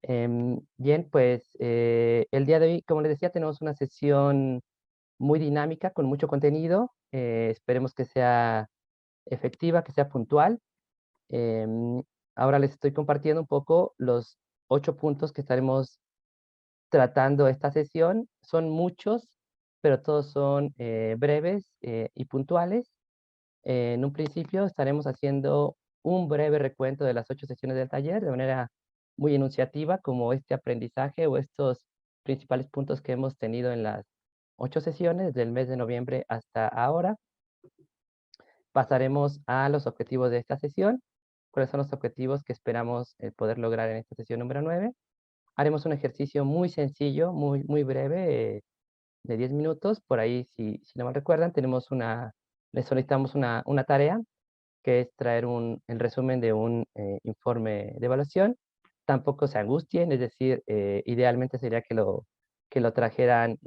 Bien, pues el día de hoy, como les decía, tenemos una sesión muy dinámica con mucho contenido. Esperemos que sea efectiva, que sea puntual. Em, Ahora les estoy compartiendo un poco los 8 puntos que estaremos tratando esta sesión. Son muchos, pero todos son breves y puntuales. En un principio estaremos haciendo un breve recuento de las 8 sesiones del taller de manera muy enunciativa, como este aprendizaje o estos principales puntos que hemos tenido en las 8 sesiones del mes de noviembre hasta ahora. Pasaremos a los objetivos de esta sesión. ¿Cuáles son los objetivos que esperamos poder lograr en esta sesión número 9? Haremos un ejercicio muy sencillo, muy breve, de 10 minutos. Por ahí, si no mal recuerdan, les solicitamos una tarea que es traer el resumen de un informe de evaluación. Tampoco se angustien, es decir, idealmente sería que lo trajeran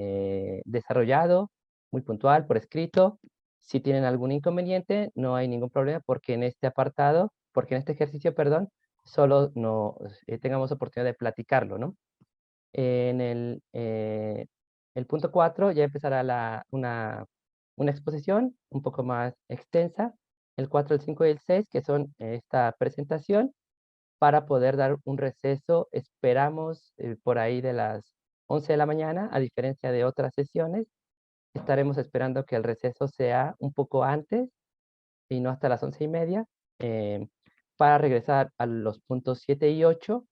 desarrollado, muy puntual, por escrito. Si tienen algún inconveniente, no hay ningún problema porque en este ejercicio, perdón, solo tengamos oportunidad de platicarlo, ¿no? En el punto 4 ya empezará una exposición un poco más extensa. El 4, el 5 y el 6, que son esta presentación, para poder dar un receso, esperamos por ahí de las 11 de la mañana, a diferencia de otras sesiones, estaremos esperando que el receso sea un poco antes y no hasta las 11:30, eh, para regresar a los puntos 7 y 8,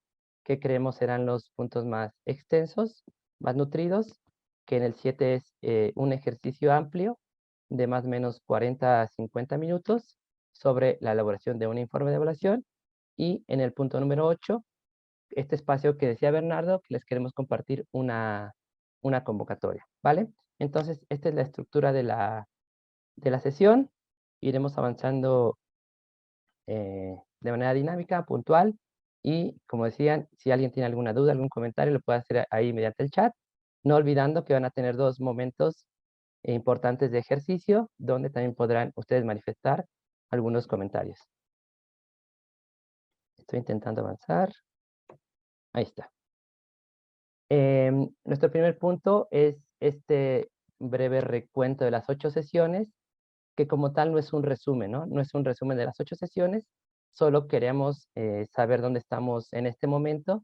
que creemos serán los puntos más extensos, más nutridos, que en el 7 es un ejercicio amplio de más o menos 40 a 50 minutos sobre la elaboración de un informe de evaluación, y en el punto número 8, este espacio que decía Bernardo, que les queremos compartir una convocatoria, ¿vale? Entonces, esta es la estructura de la sesión. Iremos avanzando de manera dinámica, puntual, y como decían, si alguien tiene alguna duda, algún comentario, lo puede hacer ahí mediante el chat, no olvidando que van a tener 2 momentos importantes de ejercicio, donde también podrán ustedes manifestar algunos comentarios. Estoy intentando avanzar. Ahí está. Nuestro primer punto es este breve recuento de las 8 sesiones, que como tal no es un resumen, ¿no? No es un resumen de las 8 sesiones, solo queremos saber dónde estamos en este momento,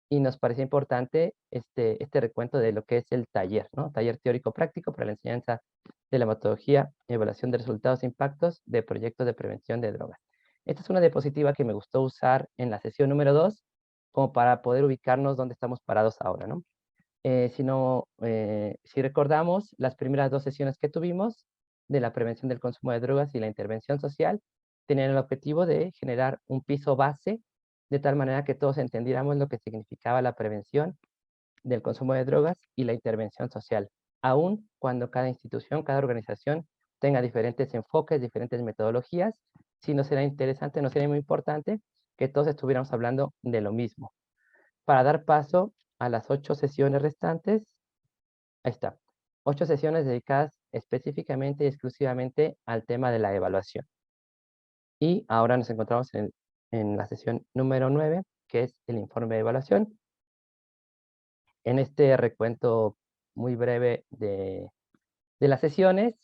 y nos parece importante este recuento de lo que es el taller, ¿no? Taller teórico práctico para la enseñanza de la metodología, evaluación de resultados e impactos de proyectos de prevención de drogas. Esta es una diapositiva que me gustó usar en la sesión número 2, como para poder ubicarnos dónde estamos parados ahora, ¿no? Si recordamos, las primeras 2 sesiones que tuvimos de la prevención del consumo de drogas y la intervención social tenían el objetivo de generar un piso base, de tal manera que todos entendiéramos lo que significaba la prevención del consumo de drogas y la intervención social, aun cuando cada institución, cada organización tenga diferentes enfoques, diferentes metodologías. Sí nos será interesante, nos sería muy importante que todos estuviéramos hablando de lo mismo. Para dar paso a las 8 sesiones restantes, ahí está. 8 sesiones dedicadas específicamente y exclusivamente al tema de la evaluación. Y ahora nos encontramos en la sesión número 9, que es el informe de evaluación. En este recuento muy breve de las sesiones,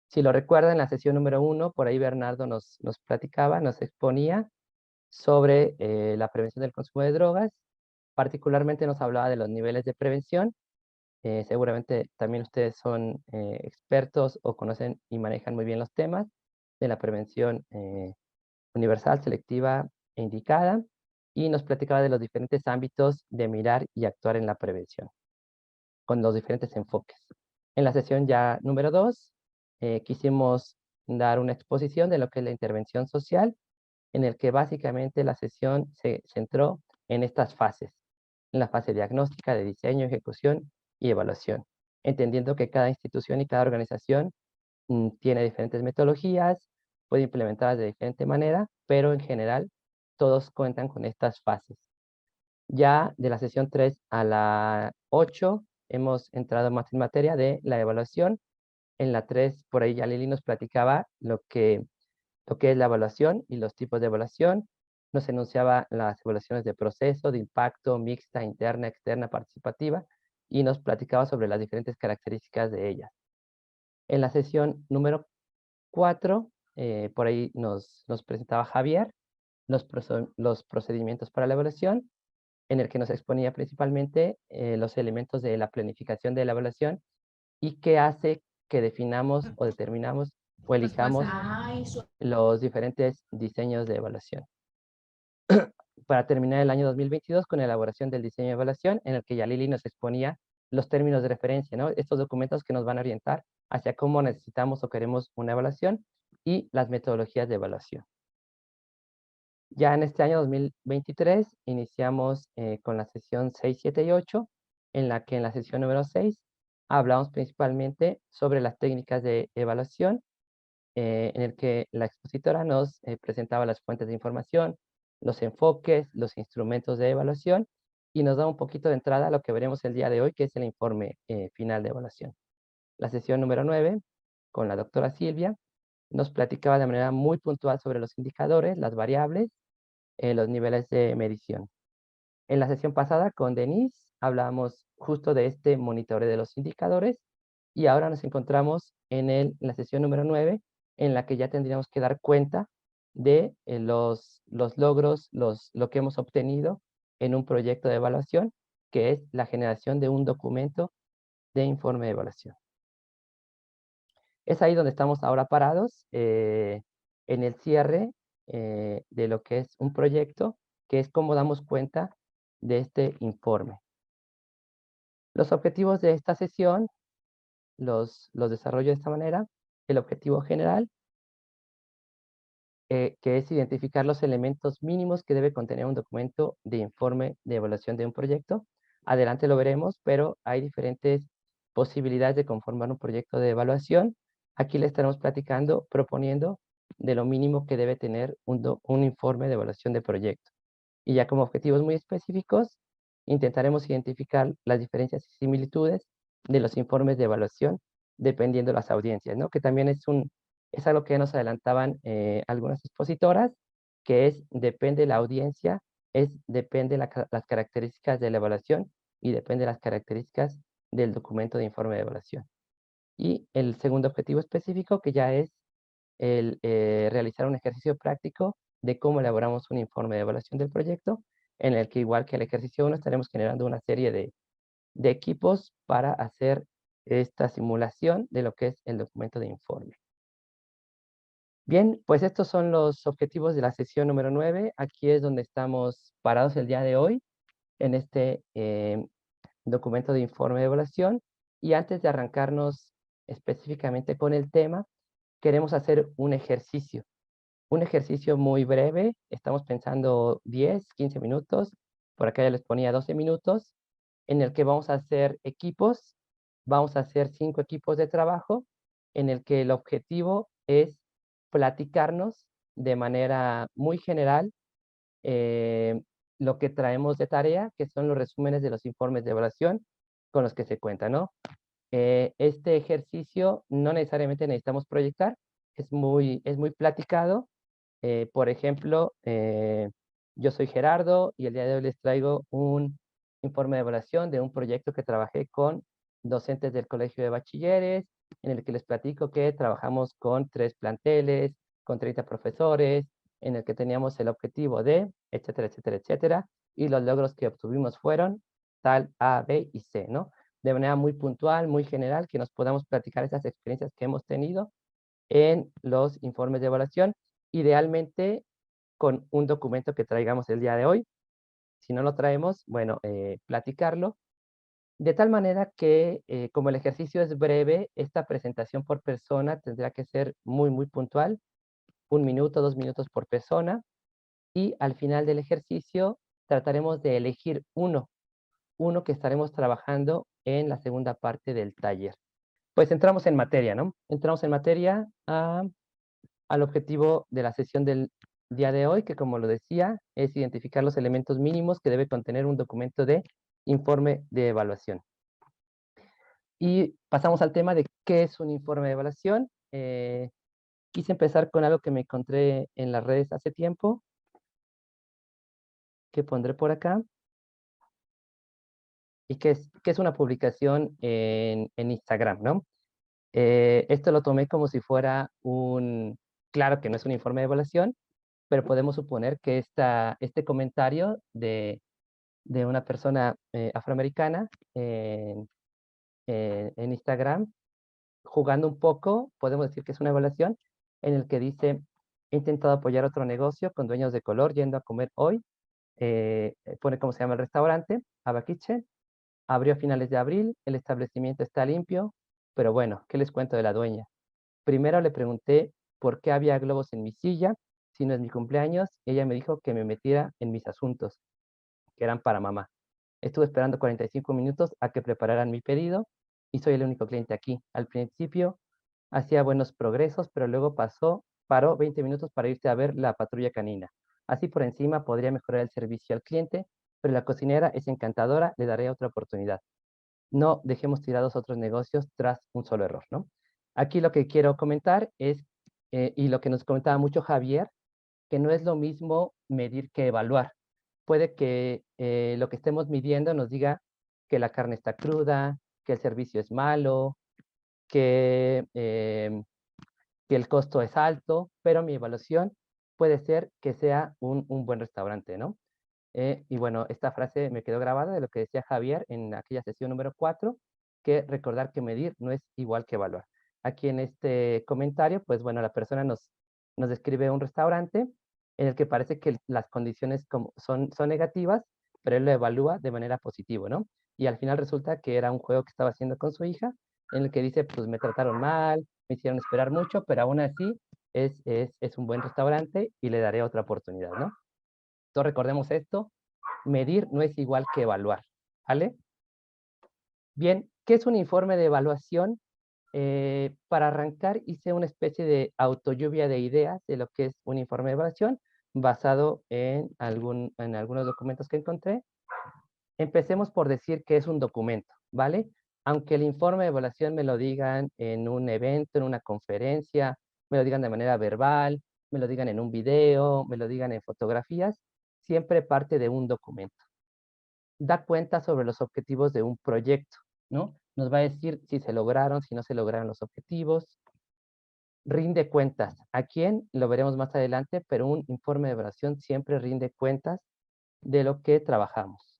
si lo recuerdan, en la sesión número 1, por ahí Bernardo nos platicaba, nos exponía sobre la prevención del consumo de drogas. Particularmente nos hablaba de los niveles de prevención. Seguramente también ustedes son expertos o conocen y manejan muy bien los temas de la prevención universal, selectiva e indicada, y nos platicaba de los diferentes ámbitos de mirar y actuar en la prevención, con los diferentes enfoques. En la sesión ya número 2, quisimos dar una exposición de lo que es la intervención social, en el que básicamente la sesión se centró en estas fases, en la fase diagnóstica, de diseño, ejecución y evaluación, entendiendo que cada institución y cada organización tiene diferentes metodologías, puede implementarlas de diferente manera, pero en general todos cuentan con estas fases. Ya de la sesión 3 a la 8 hemos entrado más en materia de la evaluación. En la 3, por ahí ya Lili nos platicaba lo que es la evaluación y los tipos de evaluación. nos enunciaba las evaluaciones de proceso, de impacto, mixta, interna, externa, participativa, y nos platicaba sobre las diferentes características de ellas. En la sesión número 4, por ahí nos presentaba Javier los procedimientos para la evaluación, en el que nos exponía principalmente los elementos de la planificación de la evaluación y qué hace que definamos o determinamos o elijamos los diferentes diseños de evaluación. Para terminar el año 2022 con la elaboración del diseño de evaluación, en el que ya Lili nos exponía los términos de referencia, ¿no? Estos documentos que nos van a orientar hacia cómo necesitamos o queremos una evaluación y las metodologías de evaluación. Ya en este año 2023 iniciamos con la sesión 6, 7 y 8, en la que en la sesión número 6 hablamos principalmente sobre las técnicas de evaluación, en el que la expositora nos presentaba las fuentes de información, los enfoques, los instrumentos de evaluación y nos da un poquito de entrada a lo que veremos el día de hoy, que es el informe final de evaluación. La sesión número 9, con la doctora Silvia, nos platicaba de manera muy puntual sobre los indicadores, las variables, los niveles de medición. En la sesión pasada con Denise hablábamos justo de este monitoreo de los indicadores y ahora nos encontramos en la sesión número 9, en la que ya tendríamos que dar cuenta de los logros, lo que hemos obtenido en un proyecto de evaluación, que es la generación de un documento de informe de evaluación. Es ahí donde estamos ahora parados, en el cierre de lo que es un proyecto, que es cómo damos cuenta de este informe. Los objetivos de esta sesión los desarrollo de esta manera. El objetivo general, que es identificar los elementos mínimos que debe contener un documento de informe de evaluación de un proyecto. Adelante lo veremos, pero hay diferentes posibilidades de conformar un proyecto de evaluación. Aquí le estaremos platicando, proponiendo de lo mínimo que debe tener un informe de evaluación de proyecto. Y ya como objetivos muy específicos, intentaremos identificar las diferencias y similitudes de los informes de evaluación dependiendo de las audiencias, ¿no? Que también es algo que nos adelantaban algunas expositoras, que depende de la audiencia, depende las características de la evaluación y depende de las características del documento de informe de evaluación. Y el segundo objetivo específico, que ya es el realizar un ejercicio práctico de cómo elaboramos un informe de evaluación del proyecto, en el que igual que el ejercicio 1 estaremos generando una serie de equipos para hacer esta simulación de lo que es el documento de informe. Bien, pues estos son los objetivos de la sesión número 9. Aquí es donde estamos parados el día de hoy, en este documento de informe de evaluación. Y antes de arrancarnos específicamente con el tema, queremos hacer un ejercicio. Un ejercicio muy breve, estamos pensando 10, 15 minutos, por acá ya les ponía 12 minutos, en el que vamos a hacer equipos, vamos a hacer 5 equipos de trabajo, en el que el objetivo es platicarnos de manera muy general eh, lo que traemos de tarea, que son los resúmenes de los informes de evaluación con los que se cuenta, ¿no? Este ejercicio no necesariamente necesitamos proyectar, es muy platicado. Por ejemplo, yo soy Gerardo y el día de hoy les traigo un informe de evaluación de un proyecto que trabajé con docentes del Colegio de Bachilleres, en el que les platico que trabajamos con 3 planteles, con 30 profesores, en el que teníamos el objetivo de, etcétera, etcétera, etcétera, y los logros que obtuvimos fueron tal A, B y C, ¿no? De manera muy puntual, muy general, que nos podamos platicar esas experiencias que hemos tenido en los informes de evaluación, idealmente con un documento que traigamos el día de hoy. Si no lo traemos, bueno, platicarlo. De tal manera que, como el ejercicio es breve, esta presentación por persona tendrá que ser muy, muy puntual, 1 minuto, 2 minutos por persona, y al final del ejercicio trataremos de elegir uno que estaremos trabajando en la segunda parte del taller. Pues entramos en materia, ¿no? Entramos en materia al objetivo de la sesión del día de hoy, que como lo decía, es identificar los elementos mínimos que debe contener un documento de informe de evaluación. Y pasamos al tema de qué es un informe de evaluación. Quise empezar con algo que me encontré en las redes hace tiempo, que pondré por acá, y que es una publicación en Instagram, ¿no? Esto lo tomé como si fuera claro que no es un informe de evaluación, pero podemos suponer que este comentario de una persona afroamericana en Instagram, jugando un poco, podemos decir que es una evaluación en el que dice, he intentado apoyar otro negocio con dueños de color yendo a comer hoy. Pone cómo se llama el restaurante, Ava Kitchen. Abrió a finales de abril, el establecimiento está limpio, pero bueno, ¿qué les cuento de la dueña? Primero le pregunté por qué había globos en mi silla, si no es mi cumpleaños, y ella me dijo que me metiera en mis asuntos, que eran para mamá. Estuve esperando 45 minutos a que prepararan mi pedido y soy el único cliente aquí. Al principio hacía buenos progresos, pero luego paró 20 minutos para irse a ver la patrulla canina. Así por encima podría mejorar el servicio al cliente, pero la cocinera es encantadora, le daré otra oportunidad. No dejemos tirados otros negocios tras un solo error, ¿no? Aquí lo que quiero comentar es, y lo que nos comentaba mucho Javier, que no es lo mismo medir que evaluar. Puede que lo que estemos midiendo nos diga que la carne está cruda, que el servicio es malo, que el costo es alto, pero mi evaluación puede ser que sea un buen restaurante, ¿no? Y bueno, esta frase me quedó grabada de lo que decía Javier en aquella sesión número 4, que recordar que medir no es igual que evaluar. Aquí en este comentario, pues bueno, la persona nos describe un restaurante en el que parece que las condiciones son negativas, pero él lo evalúa de manera positiva, ¿no? Y al final resulta que era un juego que estaba haciendo con su hija, en el que dice, pues me trataron mal, me hicieron esperar mucho, pero aún así es un buen restaurante y le daré otra oportunidad, ¿no? Entonces recordemos esto, medir no es igual que evaluar, ¿vale? Bien, ¿qué es un informe de evaluación? Para arrancar hice una especie de autolluvia de ideas de lo que es un informe de evaluación basado en algunos documentos que encontré. Empecemos por decir que es un documento, ¿vale? Aunque el informe de evaluación me lo digan en un evento, en una conferencia, me lo digan de manera verbal, me lo digan en un video, me lo digan en fotografías, siempre parte de un documento. Da cuenta sobre los objetivos de un proyecto, ¿no? Nos va a decir si se lograron, si no se lograron los objetivos. Rinde cuentas. ¿A quién? Lo veremos más adelante, pero un informe de evaluación siempre rinde cuentas de lo que trabajamos.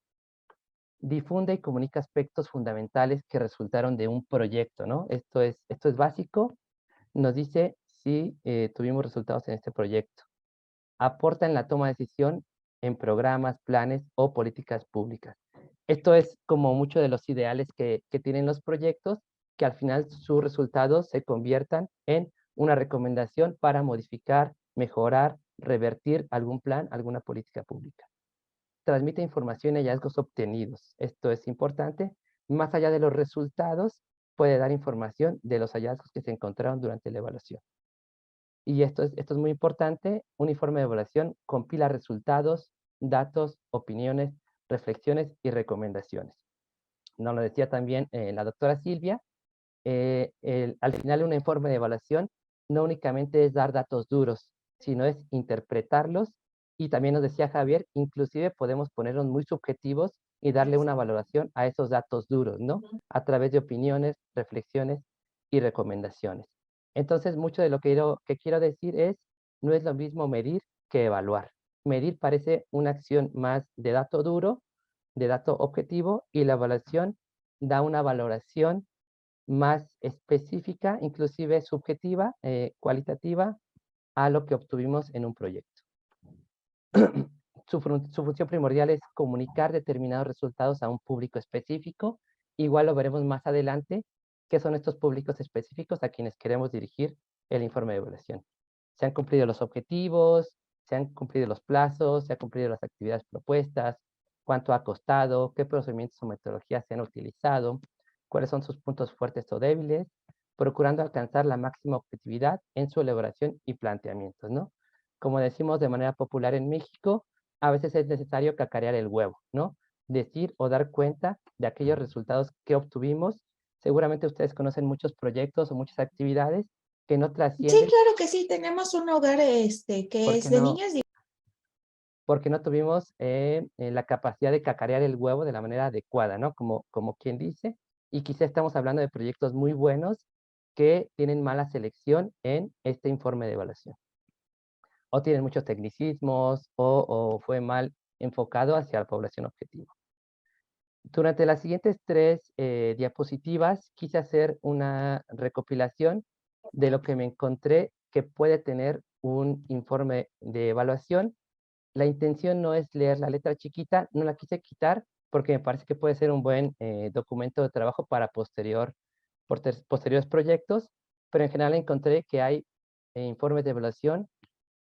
Difunde y comunica aspectos fundamentales que resultaron de un proyecto, ¿no? Esto es básico. Nos dice si tuvimos resultados en este proyecto. Aporta en la toma de decisión en programas, planes o políticas públicas. Esto es como muchos de los ideales que tienen los proyectos, que al final sus resultados se conviertan en una recomendación para modificar, mejorar, revertir algún plan, alguna política pública. Transmite información y hallazgos obtenidos. Esto es importante. Más allá de los resultados, puede dar información de los hallazgos que se encontraron durante la evaluación. Y esto es muy importante, un informe de evaluación compila resultados, datos, opiniones, reflexiones y recomendaciones. Nos lo decía también la doctora Silvia, al final un informe de evaluación no únicamente es dar datos duros, sino es interpretarlos, y también nos decía Javier, inclusive podemos ponerlos muy subjetivos y darle una valoración a esos datos duros, ¿no? A través de opiniones, reflexiones y recomendaciones. Entonces, mucho de lo que quiero decir es, no es lo mismo medir que evaluar. Medir parece una acción más de dato duro, de dato objetivo, y la evaluación da una valoración más específica, inclusive subjetiva, cualitativa, a lo que obtuvimos en un proyecto. Su función primordial es comunicar determinados resultados a un público específico. Igual lo veremos más adelante, qué son estos públicos específicos a quienes queremos dirigir el informe de evaluación. Se han cumplido los objetivos, se han cumplido los plazos, se han cumplido las actividades propuestas, cuánto ha costado, qué procedimientos o metodologías se han utilizado, cuáles son sus puntos fuertes o débiles, procurando alcanzar la máxima objetividad en su elaboración y planteamientos, ¿no? Como decimos de manera popular en México, a veces es necesario cacarear el huevo, ¿no? Decir o dar cuenta de aquellos resultados que obtuvimos. Seguramente ustedes conocen muchos proyectos o muchas actividades que no Sí, trascienden claro que sí, tenemos un hogar que es porque de no, niños porque no tuvimos la capacidad de cacarear el huevo de la manera adecuada, ¿no? Como quien dice, y quizá estamos hablando de proyectos muy buenos que tienen mala selección en este informe de evaluación. O tienen muchos tecnicismos, o fue mal enfocado hacia la población objetivo. Durante las siguientes 3 diapositivas, quise hacer una recopilación de lo que me encontré que puede tener un informe de evaluación. La intención no es leer la letra chiquita, no la quise quitar porque me parece que puede ser un buen documento de trabajo para posteriores proyectos, pero en general encontré que hay informes de evaluación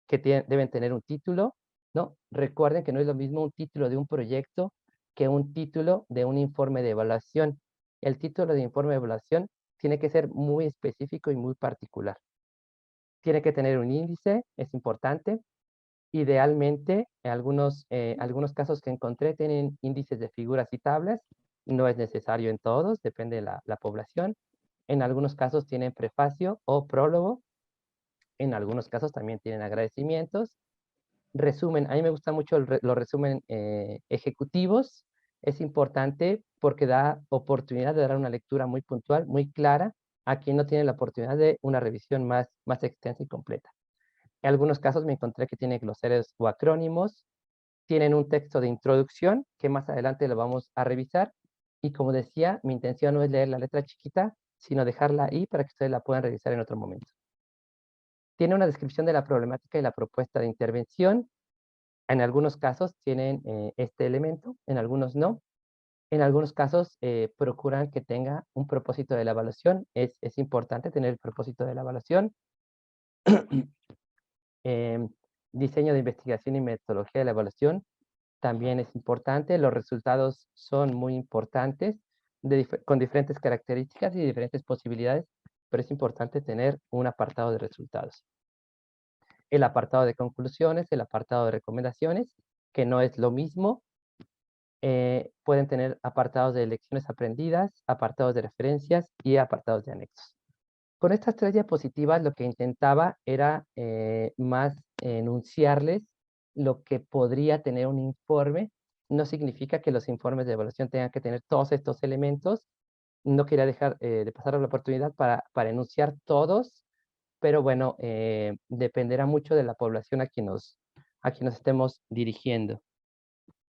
que deben tener un título, ¿no? Recuerden que no es lo mismo un título de un proyecto que un título de un informe de evaluación. El título de informe de evaluación tiene que ser muy específico y muy particular. Tiene que tener un índice, es importante. Idealmente, algunos casos que encontré tienen índices de figuras y tablas. No es necesario en todos, depende de la población. En algunos casos tienen prefacio o prólogo. En algunos casos también tienen agradecimientos. Resumen, a mí me gusta mucho los resumen ejecutivos. Es importante porque da oportunidad de dar una lectura muy puntual, muy clara, a quien no tiene la oportunidad de una revisión más extensa y completa. En algunos casos me encontré que tiene glosarios o acrónimos, tienen un texto de introducción, que más adelante lo vamos a revisar. Y como decía, mi intención no es leer la letra chiquita, sino dejarla ahí para que ustedes la puedan revisar en otro momento. Tiene una descripción de la problemática y la propuesta de intervención. En algunos casos tienen este elemento, en algunos no. En algunos casos procuran que tenga un propósito de la evaluación. Es importante tener el propósito de la evaluación. Em, Diseño de investigación y metodología de la evaluación también es importante. Los resultados son muy importantes, con diferentes características y diferentes posibilidades, pero es importante tener un apartado de resultados. El apartado de conclusiones, el apartado de recomendaciones, que no es lo mismo. Pueden tener apartados de lecciones aprendidas, apartados de referencias y apartados de anexos. Con estas 3 diapositivas lo que intentaba era más enunciarles lo que podría tener un informe. No significa que los informes de evaluación tengan que tener todos estos elementos. No quería dejar de pasar la oportunidad para enunciar todos, pero bueno, dependerá mucho de la población a quien nos estemos dirigiendo.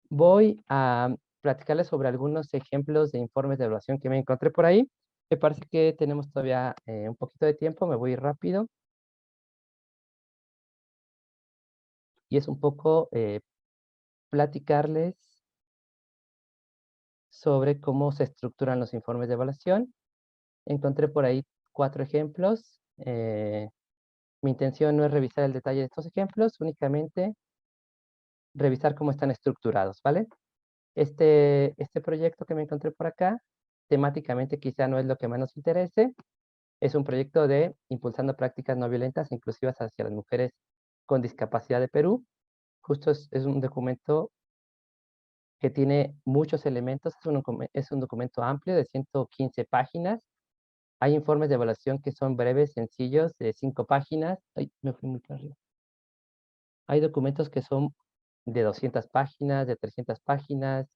Voy a platicarles sobre algunos ejemplos de informes de evaluación que me encontré por ahí. Me parece que tenemos todavía un poquito de tiempo, me voy rápido. Y es un poco platicarles sobre cómo se estructuran los informes de evaluación. Encontré por ahí 4 ejemplos. Mi intención no es revisar el detalle de estos ejemplos, únicamente revisar cómo están estructurados, ¿vale? Este proyecto que me encontré por acá, temáticamente quizá no es lo que más nos interese. Es un proyecto de impulsando prácticas no violentas e inclusivas hacia las mujeres con discapacidad de Perú. Justo es un documento que tiene muchos elementos, es un documento amplio de 115 páginas. Hay informes de evaluación que son breves, sencillos, de 5 páginas. Ay, me fui muy para arriba. Hay documentos que son de 200 páginas, de 300 páginas.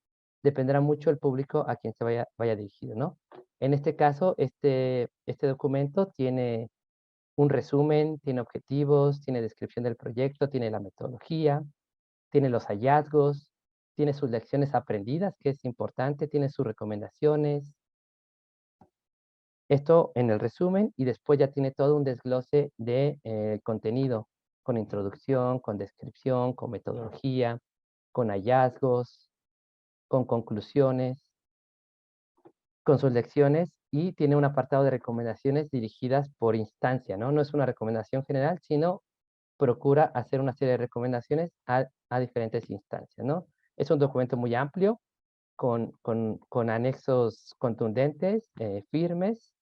Dependerá mucho el público a quien se vaya dirigido, ¿no? En este caso, este documento tiene un resumen, tiene objetivos, tiene descripción del proyecto, tiene la metodología, tiene los hallazgos, tiene sus lecciones aprendidas, que es importante, tiene sus recomendaciones. Esto en el resumen y después ya tiene todo un desglose de contenido, con introducción, con descripción, con metodología, con hallazgos, con conclusiones, con sus lecciones y tiene un apartado de recomendaciones dirigidas por instancia, ¿no? No es una recomendación general, sino procura hacer una serie de recomendaciones a diferentes instancias, ¿no? Es un documento muy amplio, con anexos contundentes, firmes,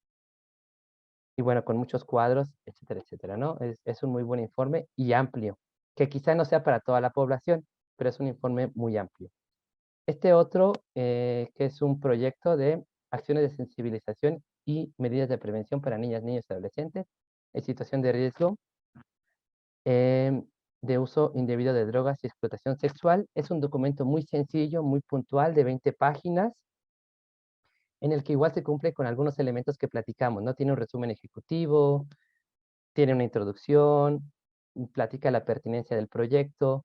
y bueno, con muchos cuadros, etcétera, etcétera, ¿no? Es un muy buen informe y amplio, que quizá no sea para toda la población, pero es un informe muy amplio. Este otro, que es un proyecto de acciones de sensibilización y medidas de prevención para niñas, niños y adolescentes en situación de riesgo. de uso indebido de drogas y explotación sexual. Es un documento muy sencillo, muy puntual, de 20 páginas, en el que igual se cumple con algunos elementos que platicamos, ¿no? Tiene un resumen ejecutivo, tiene una introducción, platica la pertinencia del proyecto,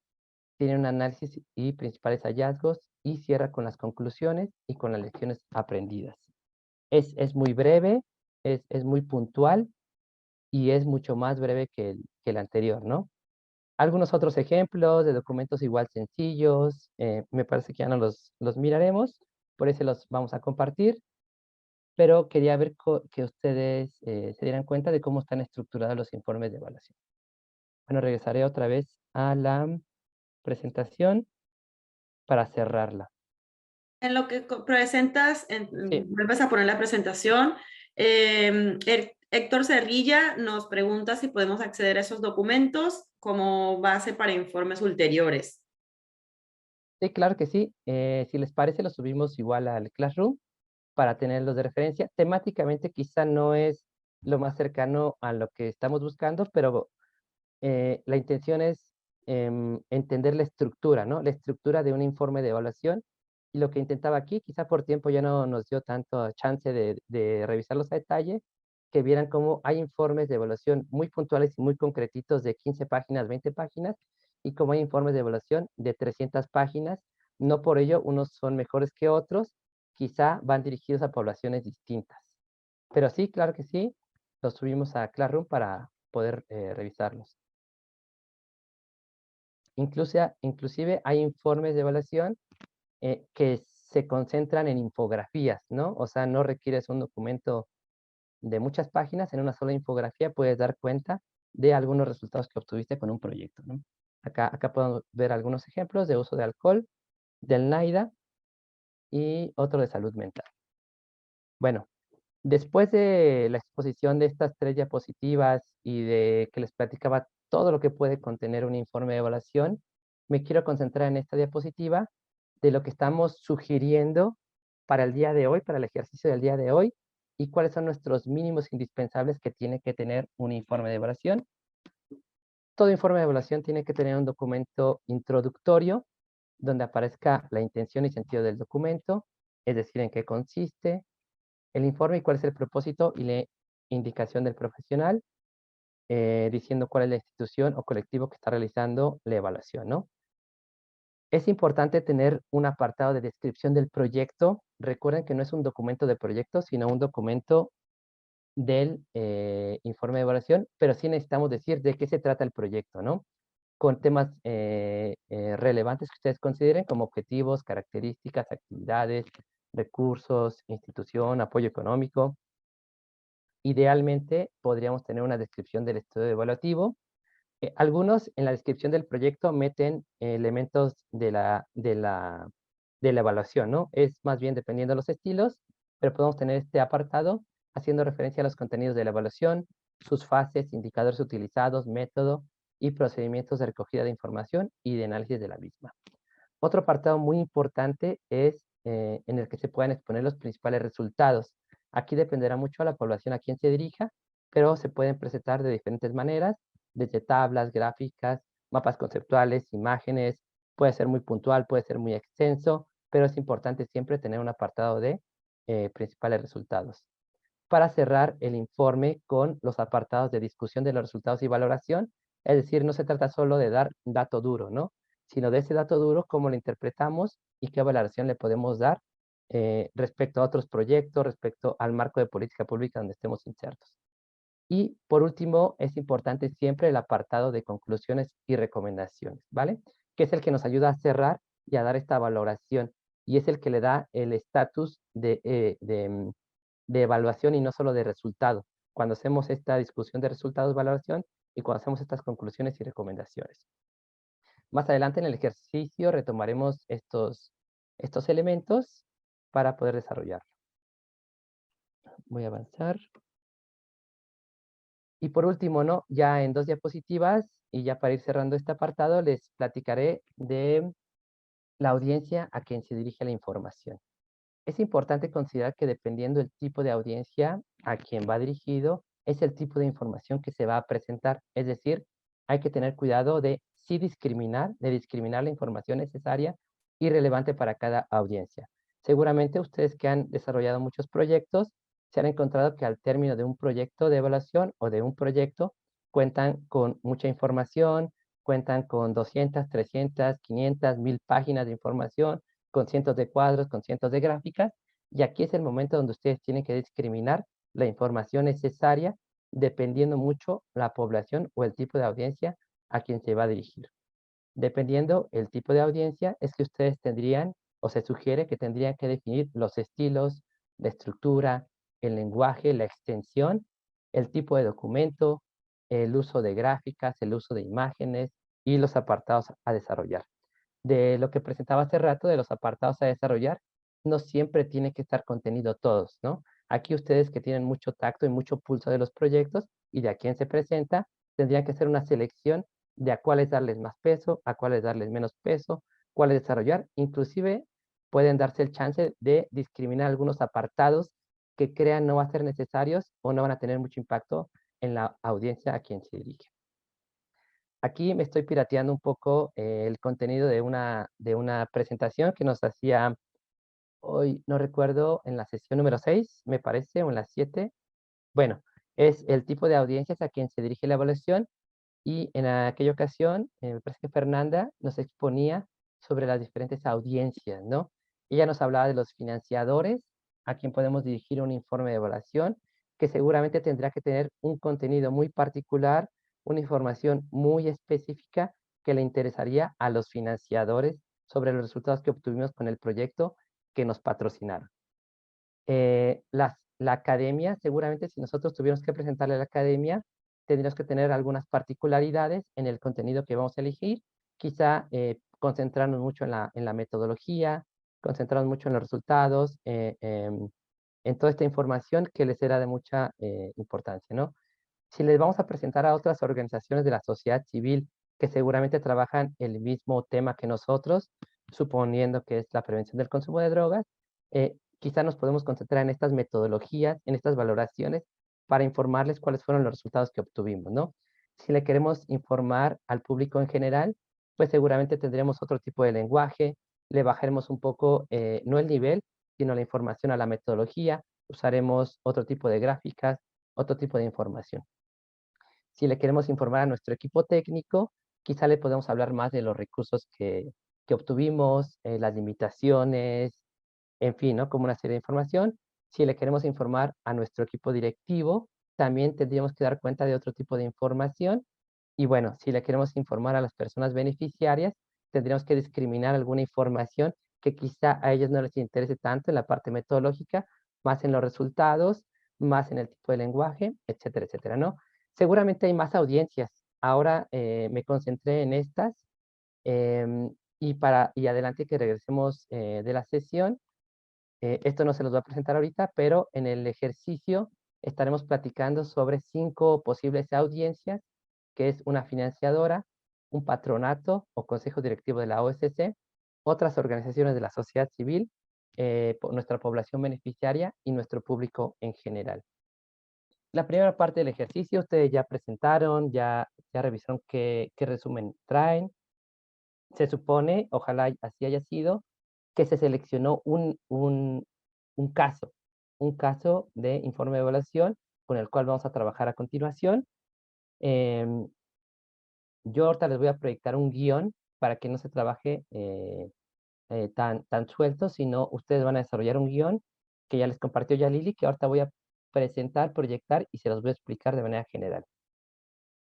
tiene un análisis y principales hallazgos y cierra con las conclusiones y con las lecciones aprendidas. Es muy breve, es muy puntual y es mucho más breve que el anterior, ¿no? Algunos otros ejemplos de documentos igual sencillos, me parece que ya no los miraremos, por eso los vamos a compartir, pero quería ver que ustedes se dieran cuenta de cómo están estructurados los informes de evaluación. Bueno, regresaré otra vez a la presentación para cerrarla. En lo que presentas, Sí, vuelves a poner la presentación. Héctor Cerrilla nos pregunta si podemos acceder a esos documentos como base para informes ulteriores. sí, claro que sí. Si les parece, los subimos igual al Classroom para tenerlos de referencia. Temáticamente quizá no es lo más cercano a lo que estamos buscando, pero la intención es entender la estructura, ¿no? La estructura de un informe de evaluación. Y lo que intentaba aquí, quizá por tiempo ya no nos dio tanto chance de revisarlos a detalle, que vieran cómo hay informes de evaluación muy puntuales y muy concretitos de 15 páginas, 20 páginas, y cómo hay informes de evaluación de 300 páginas. No por ello unos son mejores que otros, quizá van dirigidos a poblaciones distintas. Pero sí, claro que sí, los subimos a Classroom para poder revisarlos. Inclusive hay informes de evaluación que se concentran en infografías, ¿no? O sea, no requieres un documento de muchas páginas, en una sola infografía puedes dar cuenta de algunos resultados que obtuviste con un proyecto, ¿no? Acá podemos ver algunos ejemplos de uso de alcohol, del NAIDA y otro de salud mental. Bueno, después de la exposición de estas 3 diapositivas y de que les platicaba todo lo que puede contener un informe de evaluación, me quiero concentrar en esta diapositiva de lo que estamos sugiriendo para el día de hoy, para el ejercicio del día de hoy, y cuáles son nuestros mínimos indispensables que tiene que tener un informe de evaluación. Todo informe de evaluación tiene que tener un documento introductorio, donde aparezca la intención y sentido del documento, es decir, en qué consiste, el informe y cuál es el propósito y la indicación del profesional, diciendo cuál es la institución o colectivo que está realizando la evaluación, ¿no? Es importante tener un apartado de descripción del proyecto. Recuerden que no es un documento de proyecto, sino un documento del informe de evaluación, pero sí necesitamos decir de qué se trata el proyecto, ¿no? Con temas relevantes que ustedes consideren como objetivos, características, actividades, recursos, institución, apoyo económico. Idealmente, podríamos tener una descripción del estudio evaluativo. Algunos en la descripción del proyecto meten elementos de la evaluación, ¿no? Es más bien dependiendo de los estilos, pero podemos tener este apartado haciendo referencia a los contenidos de la evaluación, sus fases, indicadores utilizados, método y procedimientos de recogida de información y de análisis de la misma. Otro apartado muy importante es en el que se puedan exponer los principales resultados. Aquí dependerá mucho a la población a quien se dirija, pero se pueden presentar de diferentes maneras, desde tablas, gráficas, mapas conceptuales, imágenes, puede ser muy puntual, puede ser muy extenso, pero es importante siempre tener un apartado de principales resultados. Para cerrar el informe con los apartados de discusión de los resultados y valoración, es decir, no se trata solo de dar dato duro, ¿no? Sino de ese dato duro, cómo lo interpretamos y qué valoración le podemos dar respecto a otros proyectos, respecto al marco de política pública donde estemos insertos. Y por último, es importante siempre el apartado de conclusiones y recomendaciones, ¿vale? Que es el que nos ayuda a cerrar y a dar esta valoración. Y es el que le da el estatus de evaluación y no solo de resultado. Cuando hacemos esta discusión de resultados, valoración, y cuando hacemos estas conclusiones y recomendaciones. Más adelante en el ejercicio retomaremos estos elementos para poder desarrollarlo. Voy a avanzar. Y por último, ¿no? Ya en 2 diapositivas, y ya para ir cerrando este apartado, les platicaré de la audiencia a quien se dirige la información. Es importante considerar que dependiendo del tipo de audiencia a quien va dirigido, es el tipo de información que se va a presentar. Es decir, hay que tener cuidado de sí discriminar, de discriminar la información necesaria y relevante para cada audiencia. Seguramente ustedes que han desarrollado muchos proyectos se han encontrado que al término de un proyecto de evaluación o de un proyecto cuentan con mucha información, cuentan con 200, 300, 500, 1000 páginas de información, con cientos de cuadros, con cientos de gráficas, y aquí es el momento donde ustedes tienen que discriminar la información necesaria dependiendo mucho la población o el tipo de audiencia a quien se va a dirigir. Dependiendo el tipo de audiencia, es que ustedes tendrían, o se sugiere que tendrían que definir los estilos, la estructura, el lenguaje, la extensión, el tipo de documento, el uso de gráficas, el uso de imágenes y los apartados a desarrollar. De lo que presentaba hace rato, de los apartados a desarrollar, no siempre tiene que estar contenido todos, ¿no? Aquí ustedes que tienen mucho tacto y mucho pulso de los proyectos y de a quién se presenta, tendrían que hacer una selección de a cuáles darles más peso, a cuáles darles menos peso, cuáles desarrollar. Inclusive pueden darse el chance de discriminar algunos apartados que crean no va a ser necesarios o no van a tener mucho impacto en la audiencia a quien se dirige. Aquí me estoy pirateando un poco el contenido de una presentación que nos hacía hoy, no recuerdo, en la sesión número 6 me parece, o en la 7. Bueno, es el tipo de audiencias a quien se dirige la evaluación y en aquella ocasión, me parece que Fernanda nos exponía sobre las diferentes audiencias, ¿no? Ella nos hablaba de los financiadores, a quien podemos dirigir un informe de evaluación, que seguramente tendrá que tener un contenido muy particular, una información muy específica que le interesaría a los financiadores sobre los resultados que obtuvimos con el proyecto que nos patrocinaron. La academia, seguramente si nosotros tuviéramos que presentarle a la academia, tendríamos que tener algunas particularidades en el contenido que vamos a elegir, quizá concentrarnos mucho en la metodología, concentrarnos mucho en los resultados, en toda esta información que les será de mucha importancia, ¿no? Si les vamos a presentar a otras organizaciones de la sociedad civil que seguramente trabajan el mismo tema que nosotros, suponiendo que es la prevención del consumo de drogas, quizá nos podemos concentrar en estas metodologías, en estas valoraciones, para informarles cuáles fueron los resultados que obtuvimos, ¿no? Si le queremos informar al público en general, pues seguramente tendremos otro tipo de lenguaje, le bajaremos un poco, no el nivel, sino la información a la metodología, usaremos otro tipo de gráficas, otro tipo de información. Si le queremos informar a nuestro equipo técnico, quizá le podemos hablar más de los recursos que obtuvimos, las limitaciones, en fin, ¿no? Como una serie de información. Si le queremos informar a nuestro equipo directivo, también tendríamos que dar cuenta de otro tipo de información. Y bueno, si le queremos informar a las personas beneficiarias, tendríamos que discriminar alguna información que quizá a ellos no les interese tanto en la parte metodológica, más en los resultados, más en el tipo de lenguaje, etcétera, etcétera, ¿no? Seguramente hay más audiencias. Ahora me concentré en estas y adelante que regresemos de la sesión, esto no se los voy a presentar ahorita, pero en el ejercicio estaremos platicando sobre 5 posibles audiencias, que es una financiadora, un patronato o consejo directivo de la OSC, otras organizaciones de la sociedad civil, nuestra población beneficiaria y nuestro público en general. La primera parte del ejercicio ustedes ya presentaron, ya revisaron qué resumen traen. Se supone, ojalá así haya sido, que se seleccionó un caso, un caso de informe de evaluación con el cual vamos a trabajar a continuación. Em, yo ahorita les voy a proyectar un guión para que no se trabaje tan suelto, sino ustedes van a desarrollar un guión que ya les compartió ya Lili, que ahorita voy a presentar, proyectar y se los voy a explicar de manera general.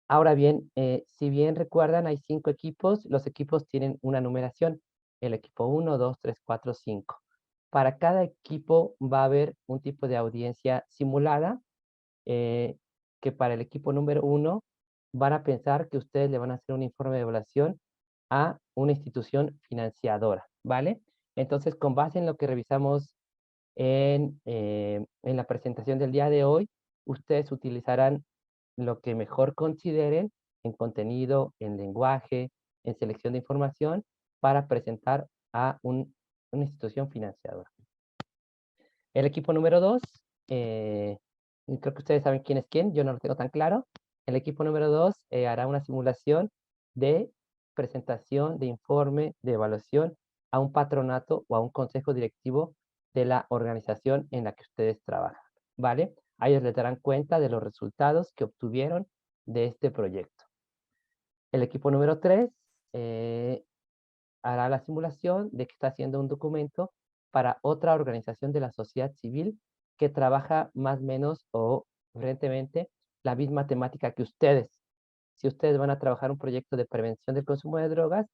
Ahora bien, si bien recuerdan, hay 5 equipos. Los equipos tienen una numeración. El equipo 1, 2, 3, 4, 5. Para cada equipo va a haber un tipo de audiencia simulada, eh, que para el equipo número 1 van a pensar que ustedes le van a hacer un informe de evaluación a una institución financiadora, ¿vale? Entonces, con base en lo que revisamos en la presentación del día de hoy, ustedes utilizarán lo que mejor consideren en contenido, en lenguaje, en selección de información para presentar a una institución financiadora. El equipo número 2, creo que ustedes saben quién es quién, yo no lo tengo tan claro. El equipo número 2 hará una simulación de presentación de informe de evaluación a un patronato o a un consejo directivo de la organización en la que ustedes trabajan, ¿vale? A ellos les darán cuenta de los resultados que obtuvieron de este proyecto. El equipo número 3 hará la simulación de que está haciendo un documento para otra organización de la sociedad civil que trabaja más o menos o frecuentemente la misma temática que ustedes. Si ustedes van a trabajar un proyecto de prevención del consumo de drogas,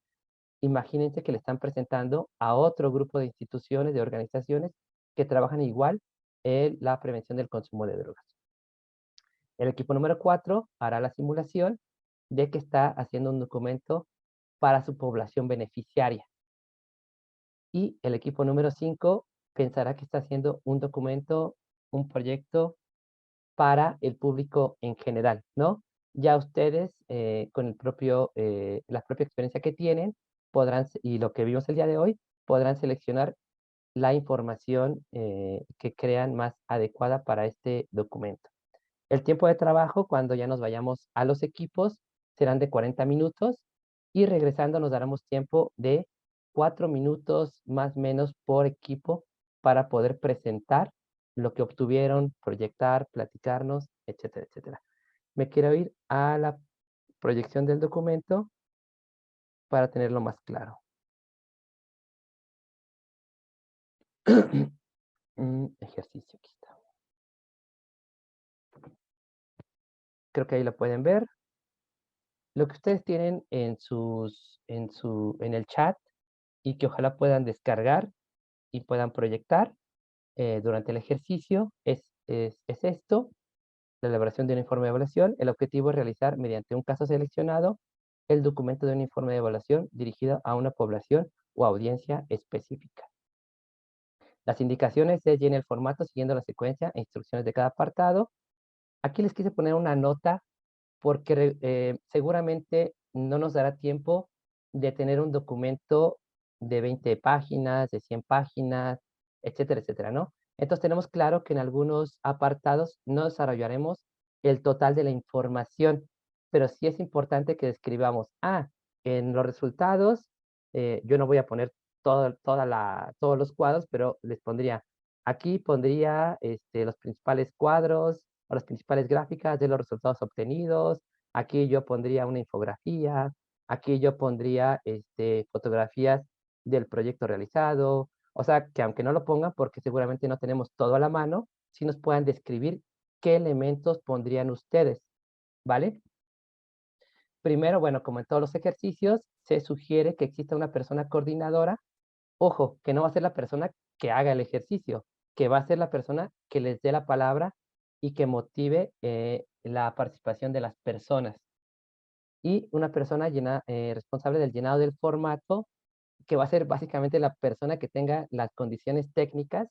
imagínense que le están presentando a otro grupo de instituciones, de organizaciones que trabajan igual en la prevención del consumo de drogas. El equipo número 4 hará la simulación de que está haciendo un documento para su población beneficiaria. Y el equipo número 5 pensará que está haciendo un documento, un proyecto para el público en general, ¿no? Ya ustedes, con la propia experiencia que tienen, podrán, y lo que vimos el día de hoy, podrán seleccionar la información que crean más adecuada para este documento. El tiempo de trabajo, cuando ya nos vayamos a los equipos, serán de 40 minutos y regresando nos daremos tiempo de 4 minutos más o menos por equipo para poder presentar lo que obtuvieron, proyectar, platicarnos, etcétera, etcétera. Me quiero ir a la proyección del documento para tenerlo más claro. Ejercicio, aquí está. Creo que ahí lo pueden ver. Lo que ustedes tienen en el chat y que ojalá puedan descargar y puedan proyectar durante el ejercicio es esto, la elaboración de un informe de evaluación. El objetivo es realizar mediante un caso seleccionado el documento de un informe de evaluación dirigido a una población o audiencia específica. Las indicaciones es llenar el formato siguiendo la secuencia e instrucciones de cada apartado. Aquí les quise poner una nota porque seguramente no nos dará tiempo de tener un documento de 20 páginas, de 100 páginas, etcétera, etcétera, ¿no? Entonces tenemos claro que en algunos apartados no desarrollaremos el total de la información, pero sí es importante que describamos, en los resultados, yo no voy a poner todos los cuadros, pero les pondría, aquí pondría los principales cuadros, o las principales gráficas de los resultados obtenidos. Aquí yo pondría una infografía. Aquí yo pondría fotografías del proyecto realizado. O sea, que aunque no lo pongan, porque seguramente no tenemos todo a la mano, sí nos puedan describir qué elementos pondrían ustedes, ¿vale? Primero, bueno, como en todos los ejercicios, se sugiere que exista una persona coordinadora. Ojo, que no va a ser la persona que haga el ejercicio, que va a ser la persona que les dé la palabra y que motive la participación de las personas. Y una persona responsable del llenado del formato, que va a ser básicamente la persona que tenga las condiciones técnicas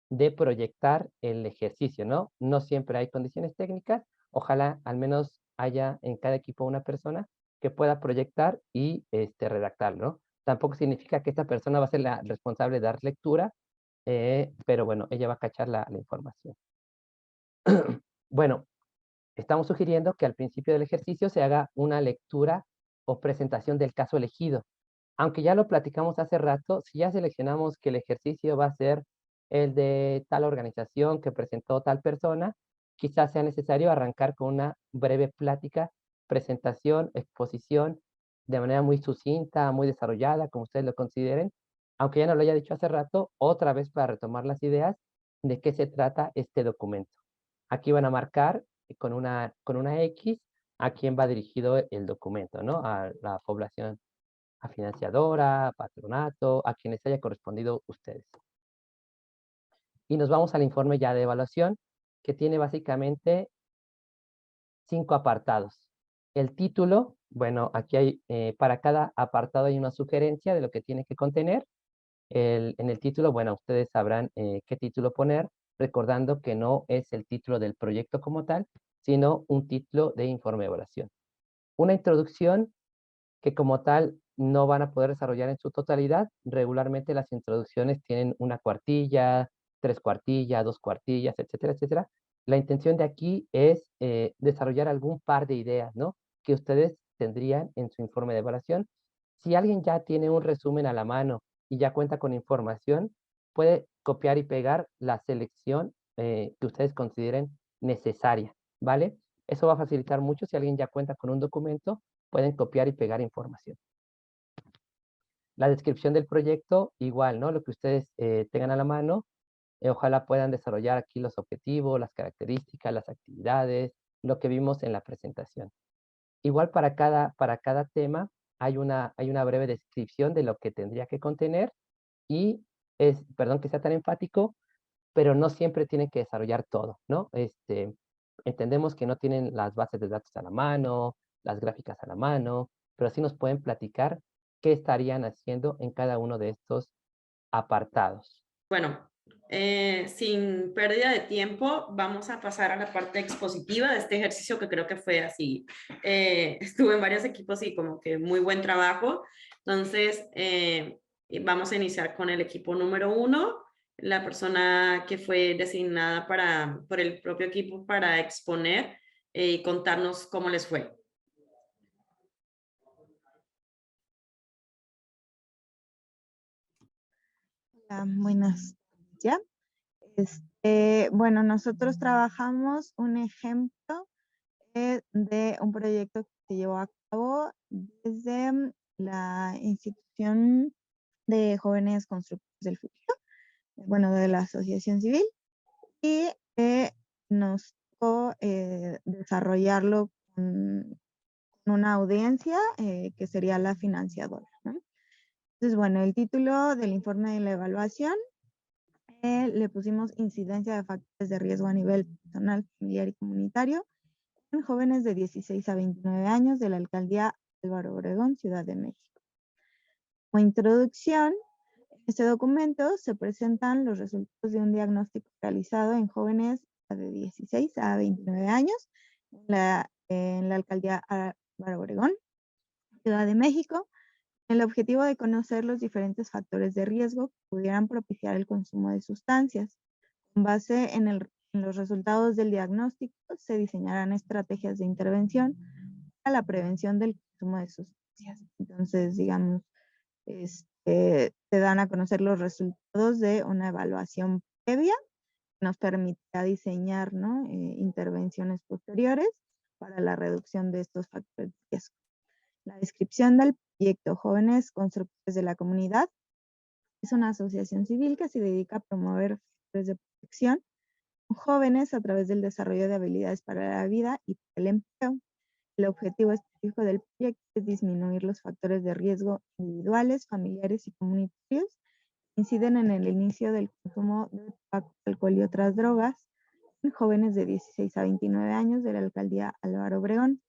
de proyectar el ejercicio, ¿no? No siempre hay condiciones técnicas. Ojalá al menos haya en cada equipo una persona que pueda proyectar y redactar, ¿no? Tampoco significa que esta persona va a ser la responsable de dar lectura, pero bueno, ella va a cachar la información. Bueno, estamos sugiriendo que al principio del ejercicio se haga una lectura o presentación del caso elegido. Aunque ya lo platicamos hace rato, si ya seleccionamos que el ejercicio va a ser el de tal organización que presentó tal persona, quizás sea necesario arrancar con una breve plática, presentación, exposición, de manera muy sucinta, muy desarrollada, como ustedes lo consideren, aunque ya no lo haya dicho hace rato, otra vez para retomar las ideas de qué se trata este documento. Aquí van a marcar con una X a quién va dirigido el documento, ¿no? A la población, a financiadora, patronato, a quienes haya correspondido ustedes. Y nos vamos al informe ya de evaluación, que tiene básicamente 5 apartados. El título, bueno, aquí hay, para cada apartado hay una sugerencia de lo que tiene que contener. En el título, bueno, ustedes sabrán qué título poner, recordando que no es el título del proyecto como tal, sino un título de informe de evaluación. Una introducción que como tal no van a poder desarrollar en su totalidad. Regularmente las introducciones tienen una cuartilla, 3 cuartillas, 2 cuartillas, etcétera, etcétera. La intención de aquí es desarrollar algún par de ideas, ¿no? Que ustedes tendrían en su informe de evaluación Si alguien ya tiene un resumen a la mano y ya cuenta con información, puede copiar y pegar la selección que ustedes consideren necesaria, ¿vale? Eso va a facilitar mucho. Si alguien ya cuenta con un documento, pueden copiar y pegar información. La descripción del proyecto, igual, ¿no? Lo que ustedes tengan a la mano, ojalá puedan desarrollar aquí los objetivos, las características, las actividades, lo que vimos en la presentación. Igual para cada tema hay una breve descripción de lo que tendría que contener y es, perdón que sea tan enfático, pero no siempre tienen que desarrollar todo, ¿no? Entendemos que no tienen las bases de datos a la mano, las gráficas a la mano, pero sí nos pueden platicar qué estarían haciendo en cada uno de estos apartados. Bueno, sin pérdida de tiempo, vamos a pasar a la parte expositiva de este ejercicio que creo que fue así. Estuve en varios equipos y como que muy buen trabajo. Entonces, vamos a iniciar con el equipo número 1, la persona que fue designada por el propio equipo para exponer y contarnos cómo les fue. Hola, buenas. ¿Ya? Bueno, nosotros trabajamos un ejemplo de un proyecto que se llevó a cabo desde la institución de jóvenes constructores del futuro, bueno, de la asociación civil, y nos tocó desarrollarlo con una audiencia que sería la financiadora, ¿no? Entonces, bueno, el título del informe de la evaluación le pusimos incidencia de factores de riesgo a nivel personal, familiar y comunitario en jóvenes de 16 a 29 años de la alcaldía Álvaro Obregón, Ciudad de México. Como introducción, en este documento se presentan los resultados de un diagnóstico realizado en jóvenes de 16 a 29 años en la alcaldía Álvaro Obregón, Ciudad de México, el objetivo de conocer los diferentes factores de riesgo que pudieran propiciar el consumo de sustancias. Con base en los resultados del diagnóstico, se diseñarán estrategias de intervención para la prevención del consumo de sustancias. Entonces, digamos, se dan a conocer los resultados de una evaluación previa que nos permitirá diseñar, ¿no? Intervenciones posteriores para la reducción de estos factores de riesgo. La descripción del proyecto Jóvenes Constructores de la Comunidad es una asociación civil que se dedica a promover factores de protección con jóvenes a través del desarrollo de habilidades para la vida y para el empleo. El objetivo específico del proyecto es disminuir los factores de riesgo individuales, familiares y comunitarios que inciden en el inicio del consumo de tabaco, alcohol y otras drogas en jóvenes de 16 a 29 años de la alcaldía Álvaro Obregón.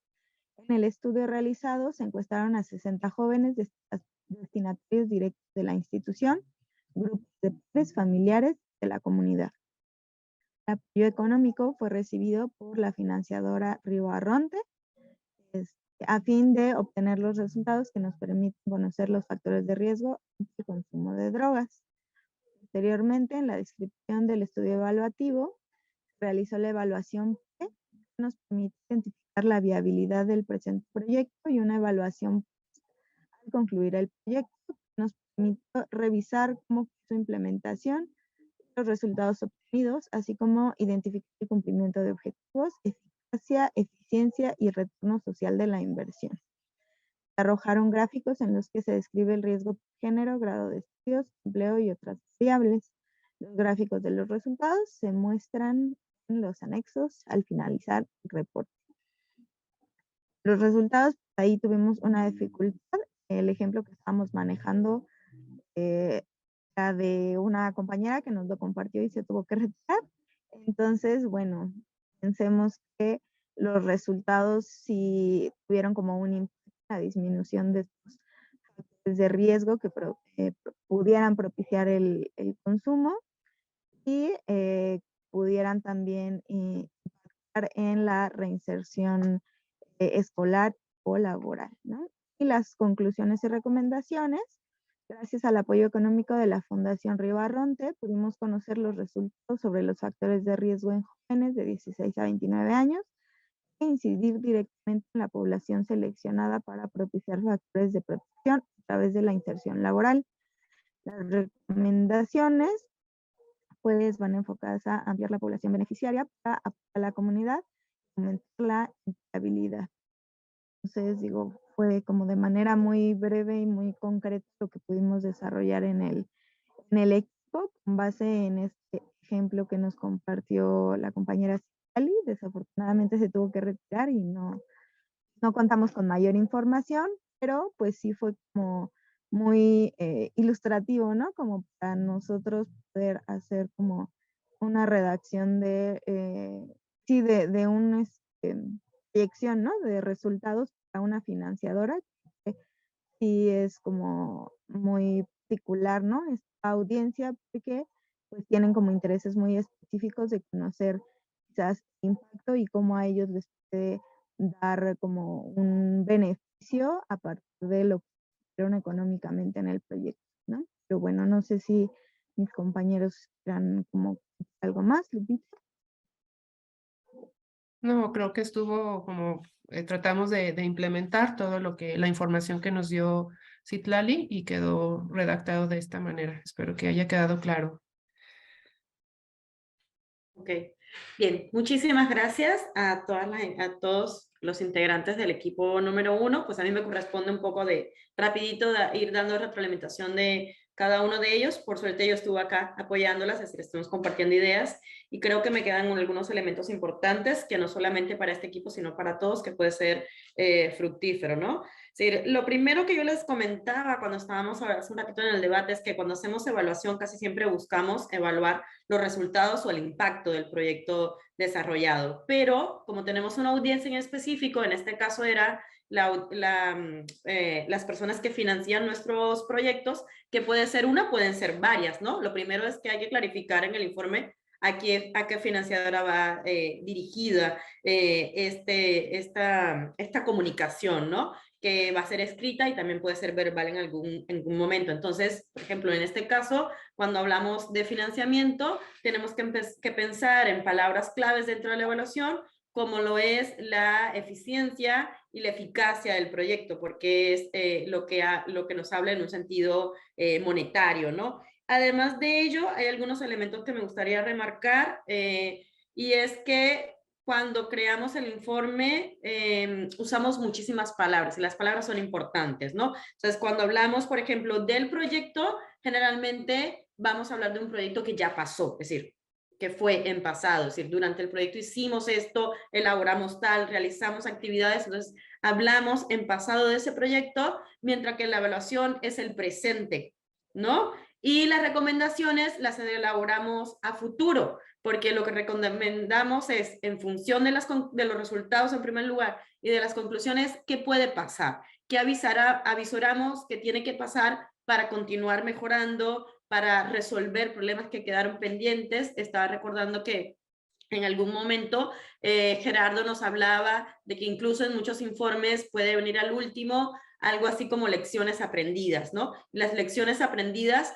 En el estudio realizado se encuestaron a 60 jóvenes destinatarios directos de la institución, grupos de padres, familiares de la comunidad. El apoyo económico fue recibido por la financiadora Río Arronte a fin de obtener los resultados que nos permiten conocer los factores de riesgo y el consumo de drogas. Posteriormente, en la descripción del estudio evaluativo, se realizó la evaluación que nos permite identificar la viabilidad del presente proyecto y una evaluación al concluir el proyecto nos permitió revisar cómo fue su implementación, los resultados obtenidos, así como identificar el cumplimiento de objetivos, eficacia, eficiencia y retorno social de la inversión. Se arrojaron gráficos en los que se describe el riesgo por género, grado de estudios, empleo y otras variables. Los gráficos de los resultados se muestran en los anexos al finalizar el reporte. Los resultados, ahí tuvimos una dificultad. El ejemplo que estábamos manejando era de una compañera que nos lo compartió y se tuvo que retirar. Entonces, bueno, pensemos que los resultados sí tuvieron como un impacto en la disminución de estos factores de riesgo que pudieran propiciar el consumo y pudieran también impactar en la reinserción escolar o laboral, ¿no? Y las conclusiones y recomendaciones, gracias al apoyo económico de la Fundación Río Arronte, pudimos conocer los resultados sobre los factores de riesgo en jóvenes de 16 a 29 años incidir directamente en la población seleccionada para propiciar factores de protección a través de la inserción laboral. Las recomendaciones pues van enfocadas a ampliar la población beneficiaria para apoyar a la comunidad y aumentar la empleabilidad. Entonces, digo, fue como de manera muy breve y muy concreta lo que pudimos desarrollar en el equipo, con base en este ejemplo que nos compartió la compañera Citlali. Desafortunadamente se tuvo que retirar y no contamos con mayor información, pero pues sí fue como muy ilustrativo, ¿no? Como para nosotros poder hacer como una redacción sí, de una proyección, ¿no? De resultados para una financiadora, que sí es como muy particular, ¿no? Esta audiencia, porque pues tienen como intereses muy específicos de conocer quizás el impacto y cómo a ellos les puede dar como un beneficio a partir de lo que hicieron económicamente en el proyecto, ¿no? Pero bueno, no sé si mis compañeros quieran como algo más, Lupita. No, creo que estuvo como, tratamos de implementar todo la información que nos dio Citlali y quedó redactado de esta manera. Espero que haya quedado claro. Ok, bien, muchísimas gracias a todos los integrantes del equipo número 1. Pues a mí me corresponde un poco de rapidito ir dando retroalimentación de cada uno de ellos. Por suerte yo estuve acá apoyándolas, así que estamos compartiendo ideas y creo que me quedan algunos elementos importantes que no solamente para este equipo, sino para todos, que puede ser fructífero, ¿no? Sí, lo primero que yo les comentaba cuando estábamos hace un ratito en el debate es que cuando hacemos evaluación casi siempre buscamos evaluar los resultados o el impacto del proyecto desarrollado. Pero como tenemos una audiencia en específico, en este caso era las personas que financian nuestros proyectos, que puede ser una, pueden ser varias, ¿no? Lo primero es que hay que clarificar en el informe a qué financiadora va dirigida esta comunicación, ¿no? Que va a ser escrita y también puede ser verbal en algún momento. Entonces, por ejemplo, en este caso, cuando hablamos de financiamiento, tenemos que pensar en palabras claves dentro de la evaluación, como lo es la eficiencia y la eficacia del proyecto, porque es lo que nos habla en un sentido monetario, ¿no? Además de ello, hay algunos elementos que me gustaría remarcar, y es que cuando creamos el informe usamos muchísimas palabras y las palabras son importantes, ¿no? Entonces, cuando hablamos, por ejemplo, del proyecto, generalmente vamos a hablar de un proyecto que ya pasó, es decir, que fue en pasado, es decir, durante el proyecto hicimos esto, elaboramos tal, realizamos actividades, entonces hablamos en pasado de ese proyecto, mientras que la evaluación es el presente, ¿no? Y las recomendaciones las elaboramos a futuro, porque lo que recomendamos es, en función de los resultados en primer lugar y de las conclusiones, ¿qué puede pasar? ¿Qué avisoramos que tiene que pasar para continuar mejorando, para resolver problemas que quedaron pendientes? Estaba recordando que en algún momento Gerardo nos hablaba de que incluso en muchos informes puede venir al último algo así como lecciones aprendidas, ¿no? Las lecciones aprendidas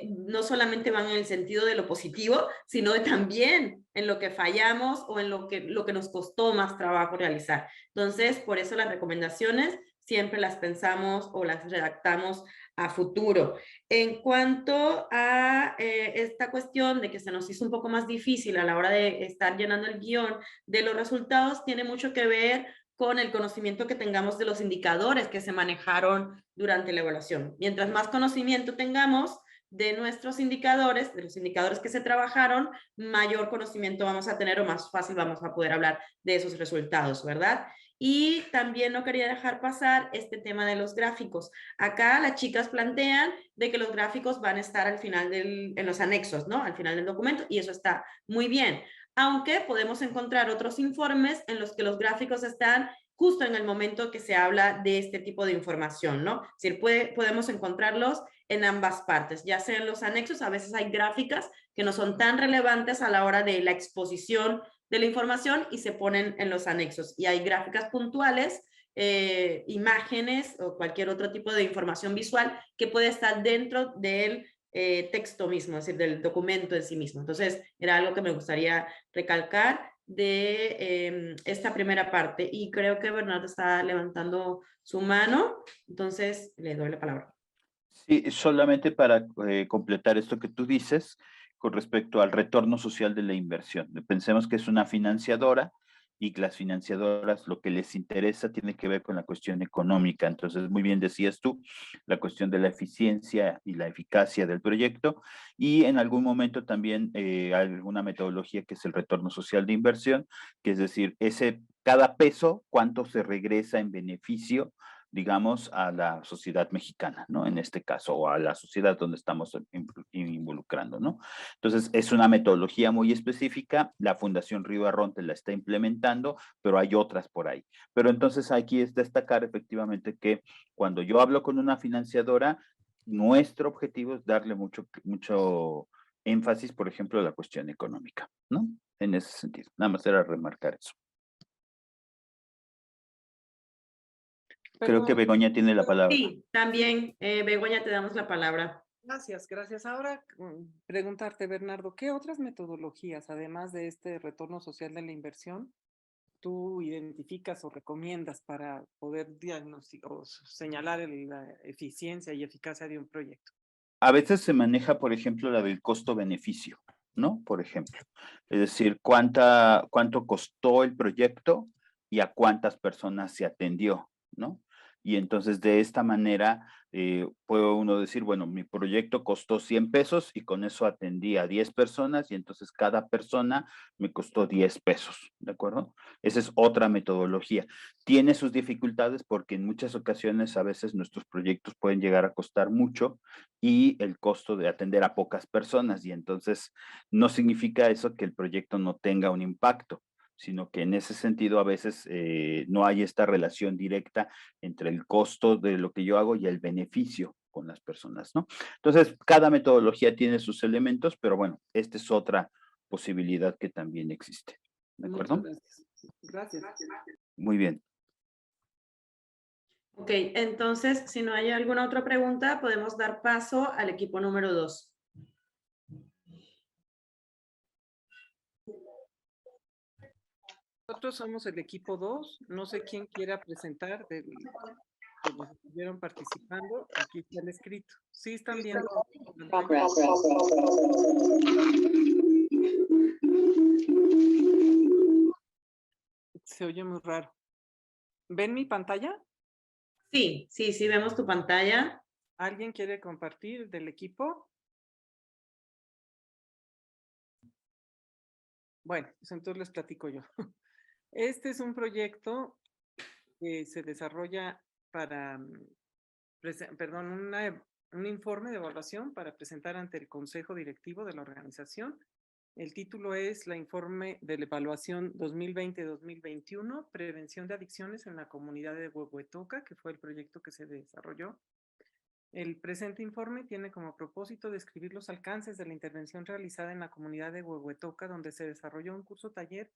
no solamente van en el sentido de lo positivo, sino de también en lo que fallamos o en lo que nos costó más trabajo realizar. Entonces, por eso las recomendaciones siempre las pensamos o las redactamos a futuro. En cuanto a esta cuestión de que se nos hizo un poco más difícil a la hora de estar llenando el guión de los resultados, tiene mucho que ver con el conocimiento que tengamos de los indicadores que se manejaron durante la evaluación. Mientras más conocimiento tengamos de nuestros indicadores, de los indicadores que se trabajaron, mayor conocimiento vamos a tener o más fácil vamos a poder hablar de esos resultados, ¿verdad? Y también no quería dejar pasar este tema de los gráficos. Acá las chicas plantean de que los gráficos van a estar al final en los anexos, ¿no? Al final del documento, y eso está muy bien. Aunque podemos encontrar otros informes en los que los gráficos están justo en el momento que se habla de este tipo de información, ¿no? Es decir, podemos encontrarlos en ambas partes, ya sea en los anexos, a veces hay gráficas que no son tan relevantes a la hora de la exposición de la información y se ponen en los anexos. Y hay gráficas puntuales, imágenes o cualquier otro tipo de información visual que puede estar dentro del texto mismo, es decir, del documento en sí mismo. Entonces, era algo que me gustaría recalcar de esta primera parte. Y creo que Bernardo está levantando su mano, entonces le doy la palabra. Sí, solamente para completar esto que tú dices con respecto al retorno social de la inversión. Pensemos que es una financiadora y que las financiadoras lo que les interesa tiene que ver con la cuestión económica. Entonces, muy bien decías tú, la cuestión de la eficiencia y la eficacia del proyecto, y en algún momento también hay alguna metodología que es el retorno social de inversión, que es decir, cada peso, cuánto se regresa en beneficio, digamos, a la sociedad mexicana, ¿no? En este caso, o a la sociedad donde estamos involucrando, ¿no? Entonces, es una metodología muy específica, la Fundación Río Arronte la está implementando, pero hay otras por ahí. Pero entonces aquí es destacar efectivamente que cuando yo hablo con una financiadora, nuestro objetivo es darle mucho énfasis, por ejemplo, a la cuestión económica, ¿no? En ese sentido, nada más era remarcar eso. Creo que Begoña tiene la palabra. Sí, también, Begoña, te damos la palabra. Gracias, gracias. Ahora preguntarte, Bernardo, ¿qué otras metodologías, además de este retorno social de la inversión, tú identificas o recomiendas para poder diagnosticar o señalar la eficiencia y eficacia de un proyecto? A veces se maneja, por ejemplo, la del costo-beneficio, ¿no? Por ejemplo, es decir, cuánto costó el proyecto y a cuántas personas se atendió, ¿no? Y entonces de esta manera puede uno decir, bueno, mi proyecto costó 100 pesos y con eso atendí a 10 personas y entonces cada persona me costó 10 pesos, ¿de acuerdo? Esa es otra metodología. Tiene sus dificultades porque en muchas ocasiones a veces nuestros proyectos pueden llegar a costar mucho y el costo de atender a pocas personas, y entonces no significa eso que el proyecto no tenga un impacto, sino que en ese sentido a veces no hay esta relación directa entre el costo de lo que yo hago y el beneficio con las personas, ¿no? Entonces, cada metodología tiene sus elementos, pero bueno, esta es otra posibilidad que también existe, ¿de acuerdo? Muchas gracias. Gracias. Muy bien. Ok, entonces, si no hay alguna otra pregunta, podemos dar paso al equipo número 2. Nosotros somos el equipo 2. No sé quién quiera presentar de los que estuvieron participando. Aquí está el escrito. Sí, están viendo. Se oye muy raro. ¿Ven mi pantalla? Sí, vemos tu pantalla. ¿Alguien quiere compartir del equipo? Bueno, pues entonces les platico yo. Este es un proyecto que se desarrolla para, un informe de evaluación para presentar ante el Consejo Directivo de la organización. El título es la Informe de la Evaluación 2020-2021, Prevención de Adicciones en la Comunidad de Huehuetoca, que fue el proyecto que se desarrolló. El presente informe tiene como propósito describir los alcances de la intervención realizada en la comunidad de Huehuetoca, donde se desarrolló un curso taller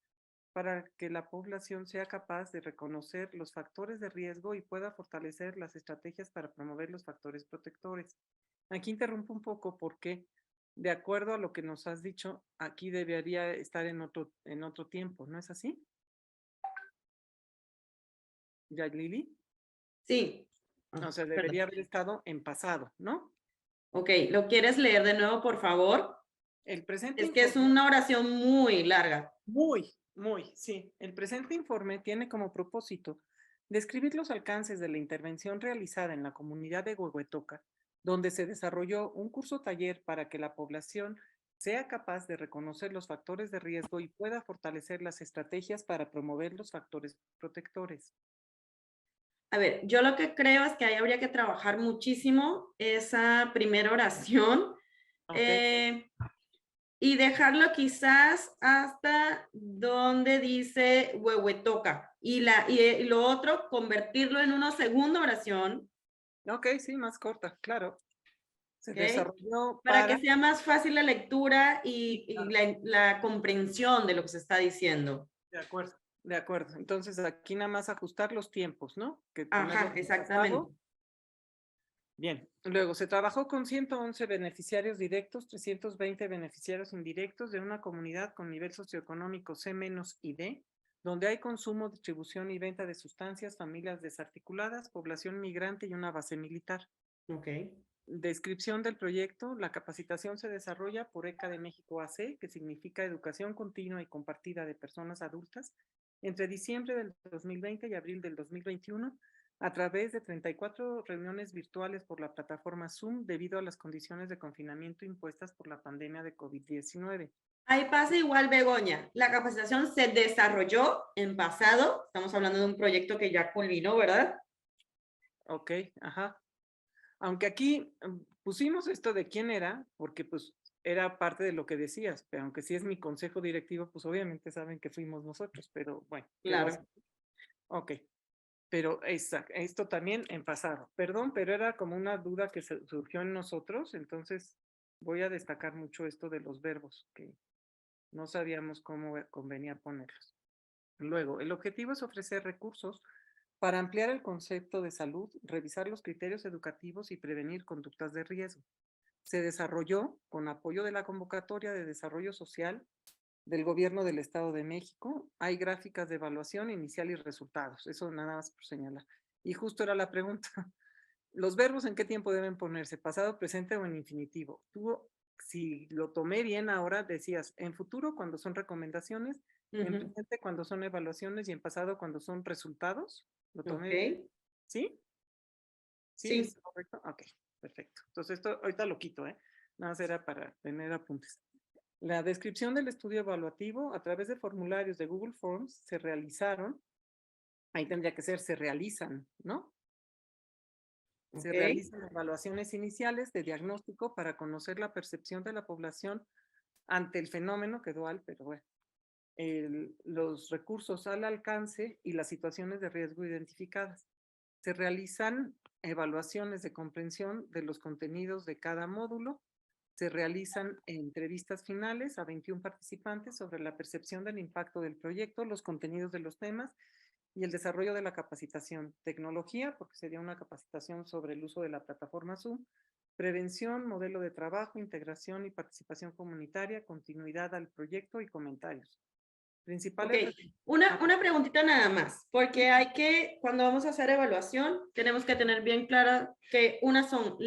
para que la población sea capaz de reconocer los factores de riesgo y pueda fortalecer las estrategias para promover los factores protectores. Aquí interrumpo un poco porque, de acuerdo a lo que nos has dicho, aquí debería estar en otro tiempo, ¿no es así? ¿Ya, Lili? Sí. O sea, debería haber estado en pasado, ¿no? Ok, ¿lo quieres leer de nuevo, por favor? El presente Es que es una oración muy larga. Muy, sí. El presente informe tiene como propósito describir los alcances de la intervención realizada en la comunidad de Huehuetoca, donde se desarrolló un curso taller para que la población sea capaz de reconocer los factores de riesgo y pueda fortalecer las estrategias para promover los factores protectores. A ver, yo lo que creo es que ahí habría que trabajar muchísimo esa primera oración. Okay. Y dejarlo quizás hasta donde dice Huehuetoca. Y lo otro, convertirlo en una segunda oración. Ok, sí, más corta, claro. Se ¿Okay? desarrolló para que sea más fácil la lectura y la comprensión de lo que se está diciendo. De acuerdo, de acuerdo. Entonces aquí nada más ajustar los tiempos, ¿no? Que Ajá, exactamente. Bien, luego se trabajó con 111 beneficiarios directos, 320 beneficiarios indirectos de una comunidad con nivel socioeconómico C- y D, donde hay consumo, distribución y venta de sustancias, familias desarticuladas, población migrante y una base militar. Ok. Descripción del proyecto. La capacitación se desarrolla por ECA de México AC, que significa Educación Continua y Compartida de Personas Adultas, entre diciembre del 2020 y abril del 2021, a través de 34 reuniones virtuales por la plataforma Zoom debido a las condiciones de confinamiento impuestas por la pandemia de COVID-19. Ahí pasa igual, Begoña. La capacitación se desarrolló en pasado. Estamos hablando de un proyecto que ya culminó, ¿verdad? Ok, ajá. Aunque aquí pusimos esto de quién era, porque pues era parte de lo que decías, pero aunque sí es mi consejo directivo, pues obviamente saben que fuimos nosotros, pero bueno, quedó así. Claro. Ok, pero esto también en pasado. Perdón, pero era como una duda que surgió en nosotros, entonces voy a destacar mucho esto de los verbos, que no sabíamos cómo convenía ponerlos. Luego, el objetivo es ofrecer recursos para ampliar el concepto de salud, revisar los criterios educativos y prevenir conductas de riesgo. Se desarrolló con apoyo de la Convocatoria de Desarrollo Social del Gobierno del Estado de México. Hay gráficas de evaluación inicial y resultados. Eso nada más por señalar. Y justo era la pregunta. ¿Los verbos en qué tiempo deben ponerse? ¿Pasado, presente o en infinitivo? Tú, si lo tomé bien ahora, decías en futuro cuando son recomendaciones, en presente cuando son evaluaciones y en pasado cuando son resultados. ¿Lo tomé bien? Ok. ¿Sí? ¿Sí? Sí. ¿Es correcto? Ok, perfecto. Entonces esto ahorita lo quito, ¿eh? Nada más era para tener apuntes. La descripción del estudio evaluativo a través de formularios de Google Forms se realizaron, ahí tendría que ser se realizan, ¿no? Se Ok. realizan evaluaciones iniciales de diagnóstico para conocer la percepción de la población ante el fenómeno, quedó al, pero bueno, los recursos al alcance y las situaciones de riesgo identificadas. Se realizan evaluaciones de comprensión de los contenidos de cada módulo. Se realizan entrevistas finales a 21 participantes sobre la percepción del impacto del proyecto, los contenidos de los temas y el desarrollo de la capacitación. Tecnología, porque sería una capacitación sobre el uso de la plataforma Zoom. Prevención, modelo de trabajo, integración y participación comunitaria, continuidad al proyecto y comentarios. Ok, Principales. una preguntita nada más, porque hay que, cuando vamos a hacer evaluación, tenemos que tener bien clara que unas son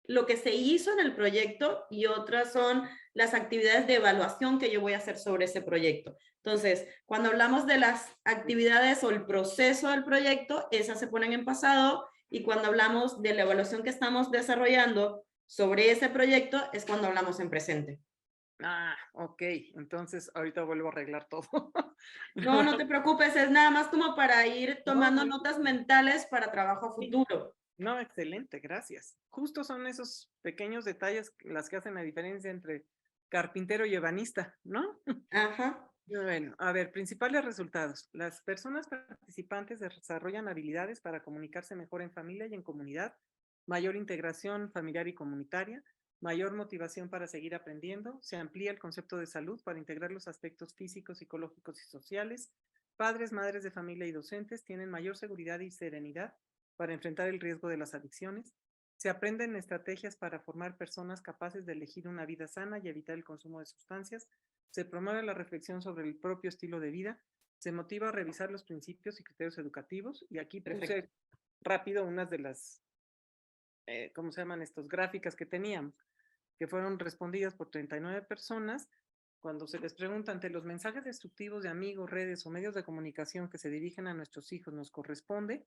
lo que se hizo en el proyecto y otras son las actividades de evaluación que yo voy a hacer sobre ese proyecto. Entonces, cuando hablamos de las actividades o el proceso del proyecto, esas se ponen en pasado, y cuando hablamos de la evaluación que estamos desarrollando sobre ese proyecto, es cuando hablamos en presente. Ah, ok. Entonces, ahorita vuelvo a arreglar todo. No, no te preocupes, es nada más como para ir tomando No, notas mentales para trabajo futuro. no, excelente, gracias. Justo son esos pequeños detalles las que hacen la diferencia entre carpintero y ebanista, ¿no? Ajá. Bueno, a ver, principales resultados. Las personas participantes desarrollan habilidades para comunicarse mejor en familia y en comunidad, mayor integración familiar y comunitaria, mayor motivación para seguir aprendiendo, se amplía el concepto de salud para integrar los aspectos físicos, psicológicos y sociales, padres, madres de familia y docentes tienen mayor seguridad y serenidad para enfrentar el riesgo de las adicciones, se aprenden estrategias para formar personas capaces de elegir una vida sana y evitar el consumo de sustancias, se promueve la reflexión sobre el propio estilo de vida, se motiva a revisar los principios y criterios educativos, y aquí puse Perfecto. rápido unas de las, ¿cómo se llaman estos? Gráficas que teníamos, que fueron respondidas por 39 personas. Cuando se les pregunta ante los mensajes destructivos de amigos, redes o medios de comunicación que se dirigen a nuestros hijos, ¿nos corresponde?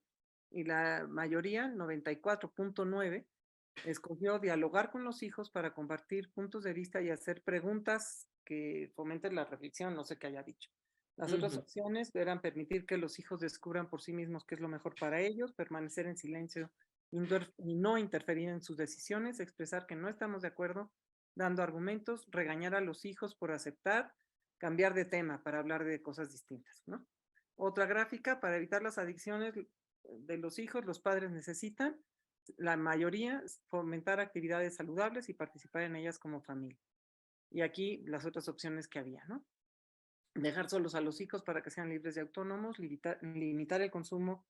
Y la mayoría, 94.9, escogió dialogar con los hijos para compartir puntos de vista y hacer preguntas que fomenten la reflexión, no sé qué haya dicho. Las otras opciones eran permitir que los hijos descubran por sí mismos qué es lo mejor para ellos, permanecer en silencio y no interferir en sus decisiones, expresar que no estamos de acuerdo, dando argumentos, regañar a los hijos por aceptar, cambiar de tema para hablar de cosas distintas, ¿no? Otra gráfica, para evitar las adicciones de los hijos, los padres necesitan, la mayoría, fomentar actividades saludables y participar en ellas como familia. Y aquí las otras opciones que había, ¿no? Dejar solos a los hijos para que sean libres y autónomos, limitar el consumo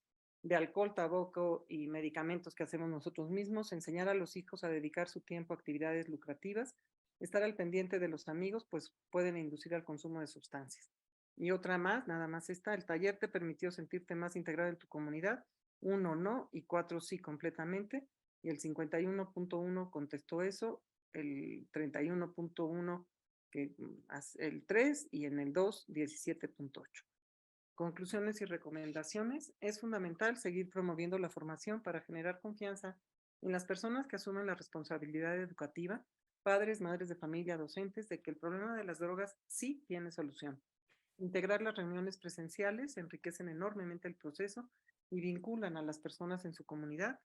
de alcohol, tabaco y medicamentos que hacemos nosotros mismos, enseñar a los hijos a dedicar su tiempo a actividades lucrativas, estar al pendiente de los amigos, pues pueden inducir al consumo de sustancias. Y otra más, nada más esta, el taller te permitió sentirte más integrado en tu comunidad, 1 no y 4 sí completamente, y el 51.1 contestó eso, el 31.1 el 3 y en el 2, 17.8. Conclusiones y recomendaciones. Es fundamental seguir promoviendo la formación para generar confianza en las personas que asumen la responsabilidad educativa, padres, madres de familia, docentes, de que el problema de las drogas sí tiene solución. Integrar las reuniones presenciales enriquecen enormemente el proceso y vinculan a las personas en su comunidad.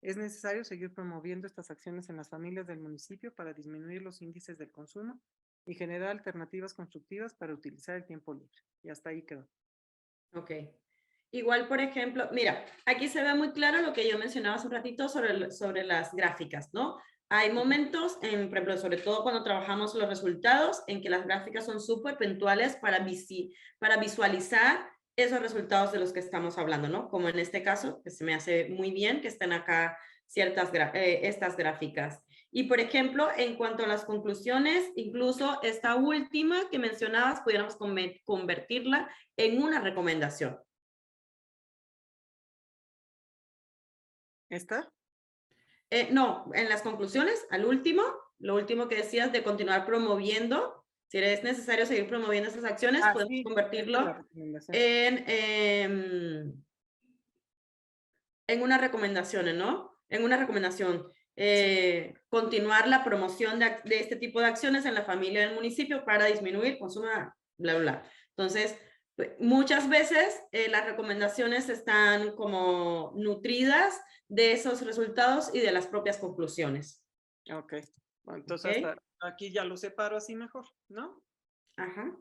Es necesario seguir promoviendo estas acciones en las familias del municipio para disminuir los índices del consumo y generar alternativas constructivas para utilizar el tiempo libre. Y hasta ahí quedó. Ok. Igual, por ejemplo, mira, aquí se ve muy claro lo que yo mencionaba hace un ratito sobre las gráficas, ¿no? Hay momentos, por ejemplo, sobre todo cuando trabajamos los resultados, en que las gráficas son súper puntuales para visualizar esos resultados de los que estamos hablando, ¿no? Como en este caso, que se me hace muy bien que estén acá estas gráficas. Y, por ejemplo, en cuanto a las conclusiones, incluso esta última que mencionabas, pudiéramos convertirla en una recomendación. ¿Está? No, en las conclusiones, lo último que decías de continuar promoviendo, si es necesario seguir promoviendo esas acciones, podemos Sí, convertirlo en una recomendación, ¿no? En una recomendación. Continuar la promoción de este tipo de acciones en la familia del municipio para disminuir consumo, bla, bla. Entonces, muchas veces las recomendaciones están como nutridas de esos resultados y de las propias conclusiones. Ok. Bueno, entonces hasta aquí ya lo separo así mejor, ¿no? Ajá.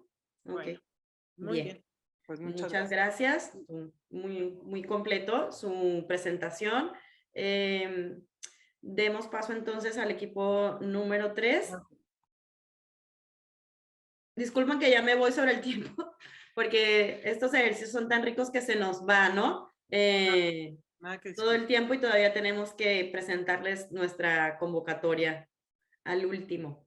Ok. Bueno, muy bien. Pues muchas gracias. Muy completo su presentación. Demos paso entonces al equipo número 3. Disculpen que ya me voy sobre el tiempo, porque estos ejercicios son tan ricos que se nos va, ¿no? Todo el tiempo y todavía tenemos que presentarles nuestra convocatoria al último.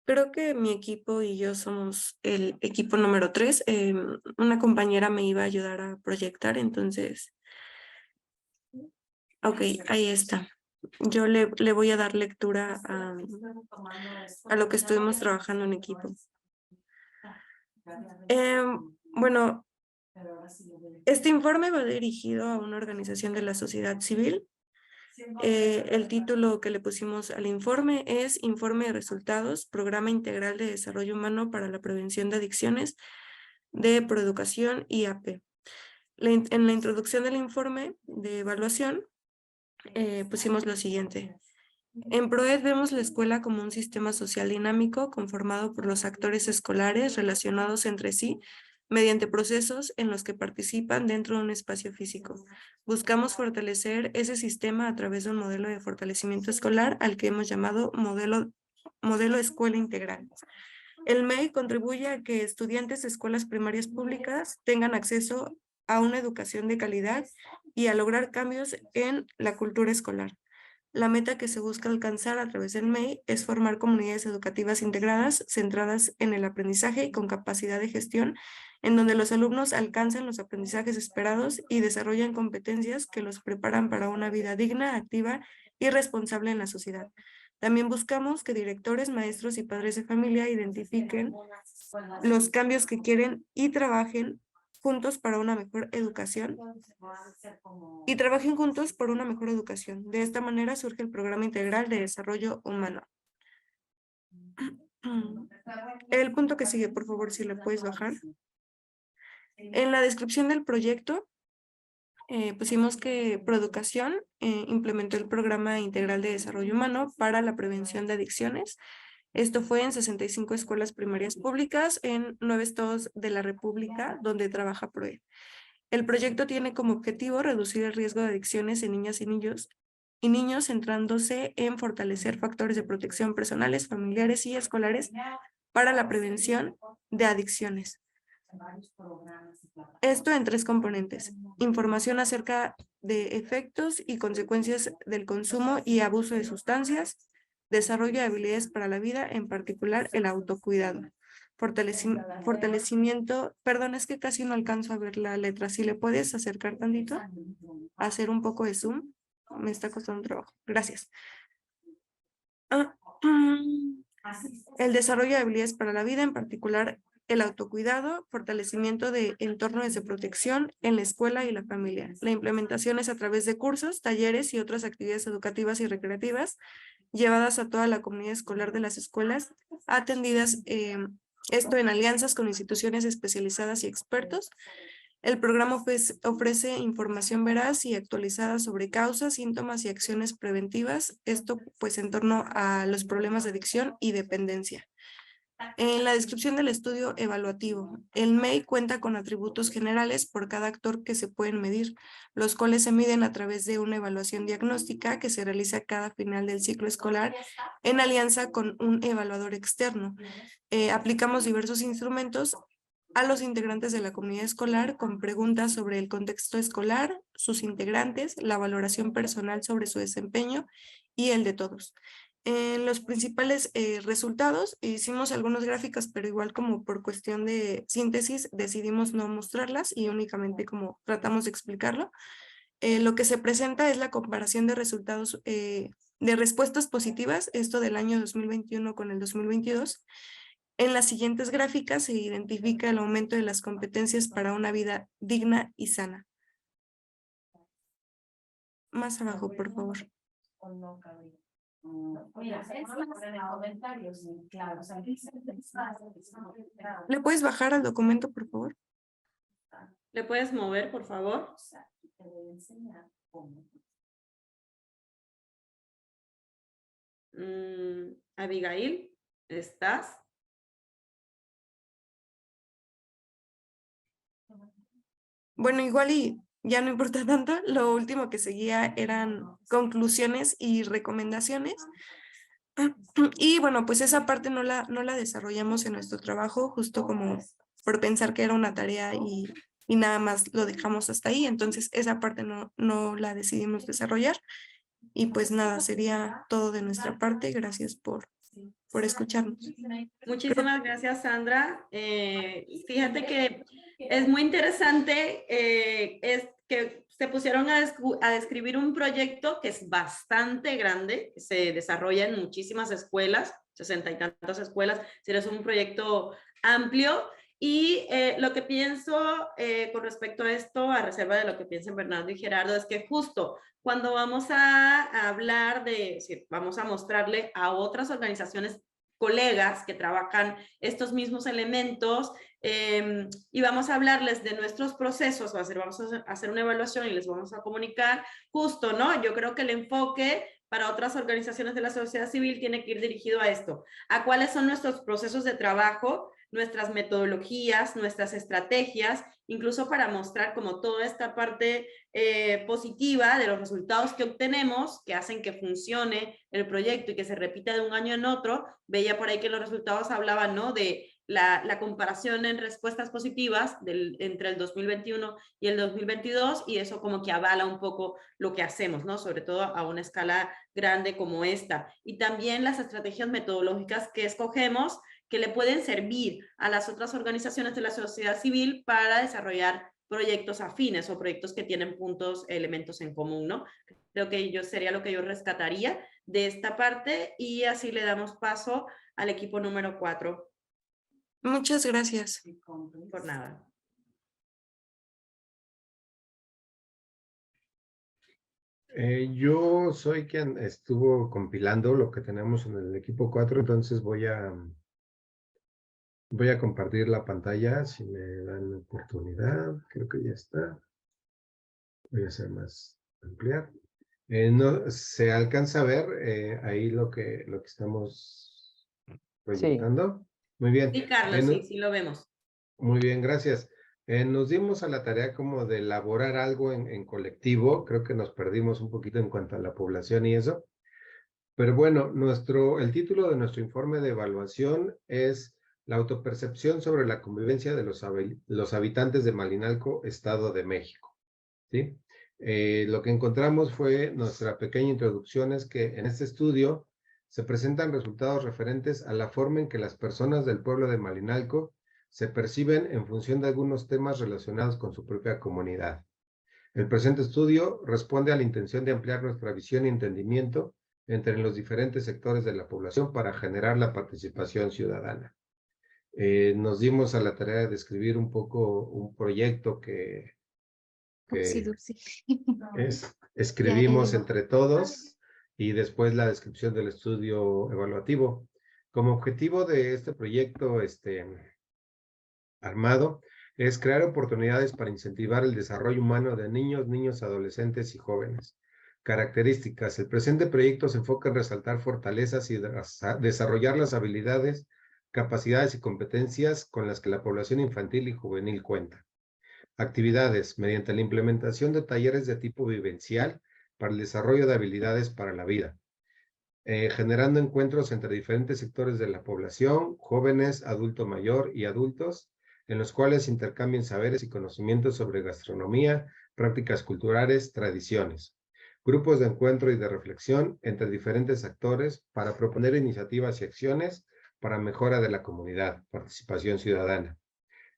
Creo que mi equipo y yo somos el equipo número 3. Una compañera me iba a ayudar a proyectar, entonces... Ok, ahí está. Yo le voy a dar lectura a lo que estuvimos trabajando en equipo. Bueno, este informe va dirigido a una organización de la sociedad civil. El título que le pusimos al informe es Informe de Resultados, Programa Integral de Desarrollo Humano para la Prevención de Adicciones de Proeducación IAP. En la introducción del informe de evaluación pusimos lo siguiente. En PROED vemos la escuela como un sistema social dinámico conformado por los actores escolares relacionados entre sí mediante procesos en los que participan dentro de un espacio físico. Buscamos fortalecer ese sistema a través de un modelo de fortalecimiento escolar al que hemos llamado modelo escuela integral. El MEI contribuye a que estudiantes de escuelas primarias públicas tengan acceso a una educación de calidad y a lograr cambios en la cultura escolar. La meta que se busca alcanzar a través del MEI es formar comunidades educativas integradas, centradas en el aprendizaje y con capacidad de gestión, en donde los alumnos alcanzan los aprendizajes esperados y desarrollan competencias que los preparan para una vida digna, activa y responsable en la sociedad. También buscamos que directores, maestros y padres de familia identifiquen los cambios que quieren y trabajen juntos para una mejor educación y trabajen juntos por una mejor educación. De esta manera surge el Programa Integral de Desarrollo Humano. El punto que sigue, por favor, si le puedes bajar. En la descripción del proyecto pusimos que Proeducación implementó el Programa Integral de Desarrollo Humano para la prevención de adicciones. Esto fue en 65 escuelas primarias públicas en 9 estados de la República donde trabaja PROED. El proyecto tiene como objetivo reducir el riesgo de adicciones en niñas y niños, centrándose en fortalecer factores de protección personales, familiares y escolares para la prevención de adicciones. Esto en 3 componentes: información acerca de efectos y consecuencias del consumo y abuso de sustancias, desarrollo de habilidades para la vida, en particular el autocuidado, fortalecimiento, perdón, es que casi no alcanzo a ver la letra, si le puedes acercar tantito, hacer un poco de zoom, me está costando trabajo, gracias. El desarrollo de habilidades para la vida, en particular el autocuidado, fortalecimiento de entornos de protección en la escuela y la familia. La implementación es a través de cursos, talleres y otras actividades educativas y recreativas llevadas a toda la comunidad escolar de las escuelas, atendidas esto en alianzas con instituciones especializadas y expertos. El programa ofrece información veraz y actualizada sobre causas, síntomas y acciones preventivas, esto pues en torno a los problemas de adicción y dependencia. En la descripción del estudio evaluativo, el MEI cuenta con atributos generales por cada actor que se pueden medir, los cuales se miden a través de una evaluación diagnóstica que se realiza cada final del ciclo escolar en alianza con un evaluador externo. Aplicamos diversos instrumentos a los integrantes de la comunidad escolar con preguntas sobre el contexto escolar, sus integrantes, la valoración personal sobre su desempeño y el de todos. En los principales resultados hicimos algunas gráficas, pero igual como por cuestión de síntesis decidimos no mostrarlas y únicamente como tratamos de explicarlo. Lo que se presenta es la comparación de resultados de respuestas positivas, esto del año 2021 con el 2022. En las siguientes gráficas se identifica el aumento de las competencias para una vida digna y sana. Más abajo, por favor. Mira, es más en comentarios, claro. ¿Le puedes bajar al documento, por favor? ¿Le puedes mover, por favor? Te voy a enseñar cómo. Abigail, ¿estás? Bueno, igual y ya no importa tanto, lo último que seguía eran conclusiones y recomendaciones. Y bueno, pues esa parte no la desarrollamos en nuestro trabajo, justo como por pensar que era una tarea y nada más lo dejamos hasta ahí. Entonces esa parte no la decidimos desarrollar. Y pues nada, sería todo de nuestra parte. Gracias por escucharnos. Muchísimas gracias, Sandra. Fíjate que es muy interesante es que se pusieron a describir un proyecto que es bastante grande, que se desarrolla en muchísimas escuelas, 60 y tantas escuelas, es un proyecto amplio. Y lo que pienso con respecto a esto, a reserva de lo que piensen Bernardo y Gerardo, es que justo cuando vamos a hablar vamos a mostrarle a otras organizaciones, colegas que trabajan estos mismos elementos, y vamos a hablarles de nuestros procesos, vamos a hacer una evaluación y les vamos a comunicar justo, ¿no? Yo creo que el enfoque para otras organizaciones de la sociedad civil tiene que ir dirigido a esto, a cuáles son nuestros procesos de trabajo, nuestras metodologías, nuestras estrategias, incluso para mostrar como toda esta parte positiva de los resultados que obtenemos, que hacen que funcione el proyecto y que se repita de un año en otro. Veía por ahí que los resultados hablaban, ¿no?, de la comparación en respuestas positivas entre el 2021 y el 2022, y eso como que avala un poco lo que hacemos, ¿no?, sobre todo a una escala grande como esta. Y también las estrategias metodológicas que escogemos, que le pueden servir a las otras organizaciones de la sociedad civil para desarrollar proyectos afines o proyectos que tienen elementos en común, ¿no? Creo que sería lo que yo rescataría de esta parte, y así le damos paso al equipo número 4. Muchas gracias. Por nada. Yo soy quien estuvo compilando lo que tenemos en el equipo 4, entonces voy a compartir la pantalla, si me dan la oportunidad. Creo que ya está. Voy a hacer más ampliar. No, ¿se alcanza a ver ahí lo que estamos proyectando? Sí. Muy bien. Sí, Carlos, sí lo vemos. Muy bien, gracias. Nos dimos a la tarea como de elaborar algo en colectivo. Creo que nos perdimos un poquito en cuanto a la población y eso. Pero bueno, el título de nuestro informe de evaluación es la autopercepción sobre la convivencia de los habitantes de Malinalco, Estado de México. ¿Sí? Lo que encontramos fue nuestra pequeña introducción, es que en este estudio se presentan resultados referentes a la forma en que las personas del pueblo de Malinalco se perciben en función de algunos temas relacionados con su propia comunidad. El presente estudio responde a la intención de ampliar nuestra visión y entendimiento entre los diferentes sectores de la población para generar la participación ciudadana. Nos dimos a la tarea de escribir un poco un proyecto que escribimos entre todos y después la descripción del estudio evaluativo. Como objetivo de este proyecto armado es crear oportunidades para incentivar el desarrollo humano de niños, adolescentes y jóvenes. Características. El presente proyecto se enfoca en resaltar fortalezas y desarrollar las habilidades, capacidades y competencias con las que la población infantil y juvenil cuenta. Actividades. Mediante la implementación de talleres de tipo vivencial para el desarrollo de habilidades para la vida. Generando encuentros entre diferentes sectores de la población, jóvenes, adulto mayor y adultos, en los cuales intercambien saberes y conocimientos sobre gastronomía, prácticas culturales, tradiciones. Grupos de encuentro y de reflexión entre diferentes actores para proponer iniciativas y acciones para mejora de la comunidad, participación ciudadana.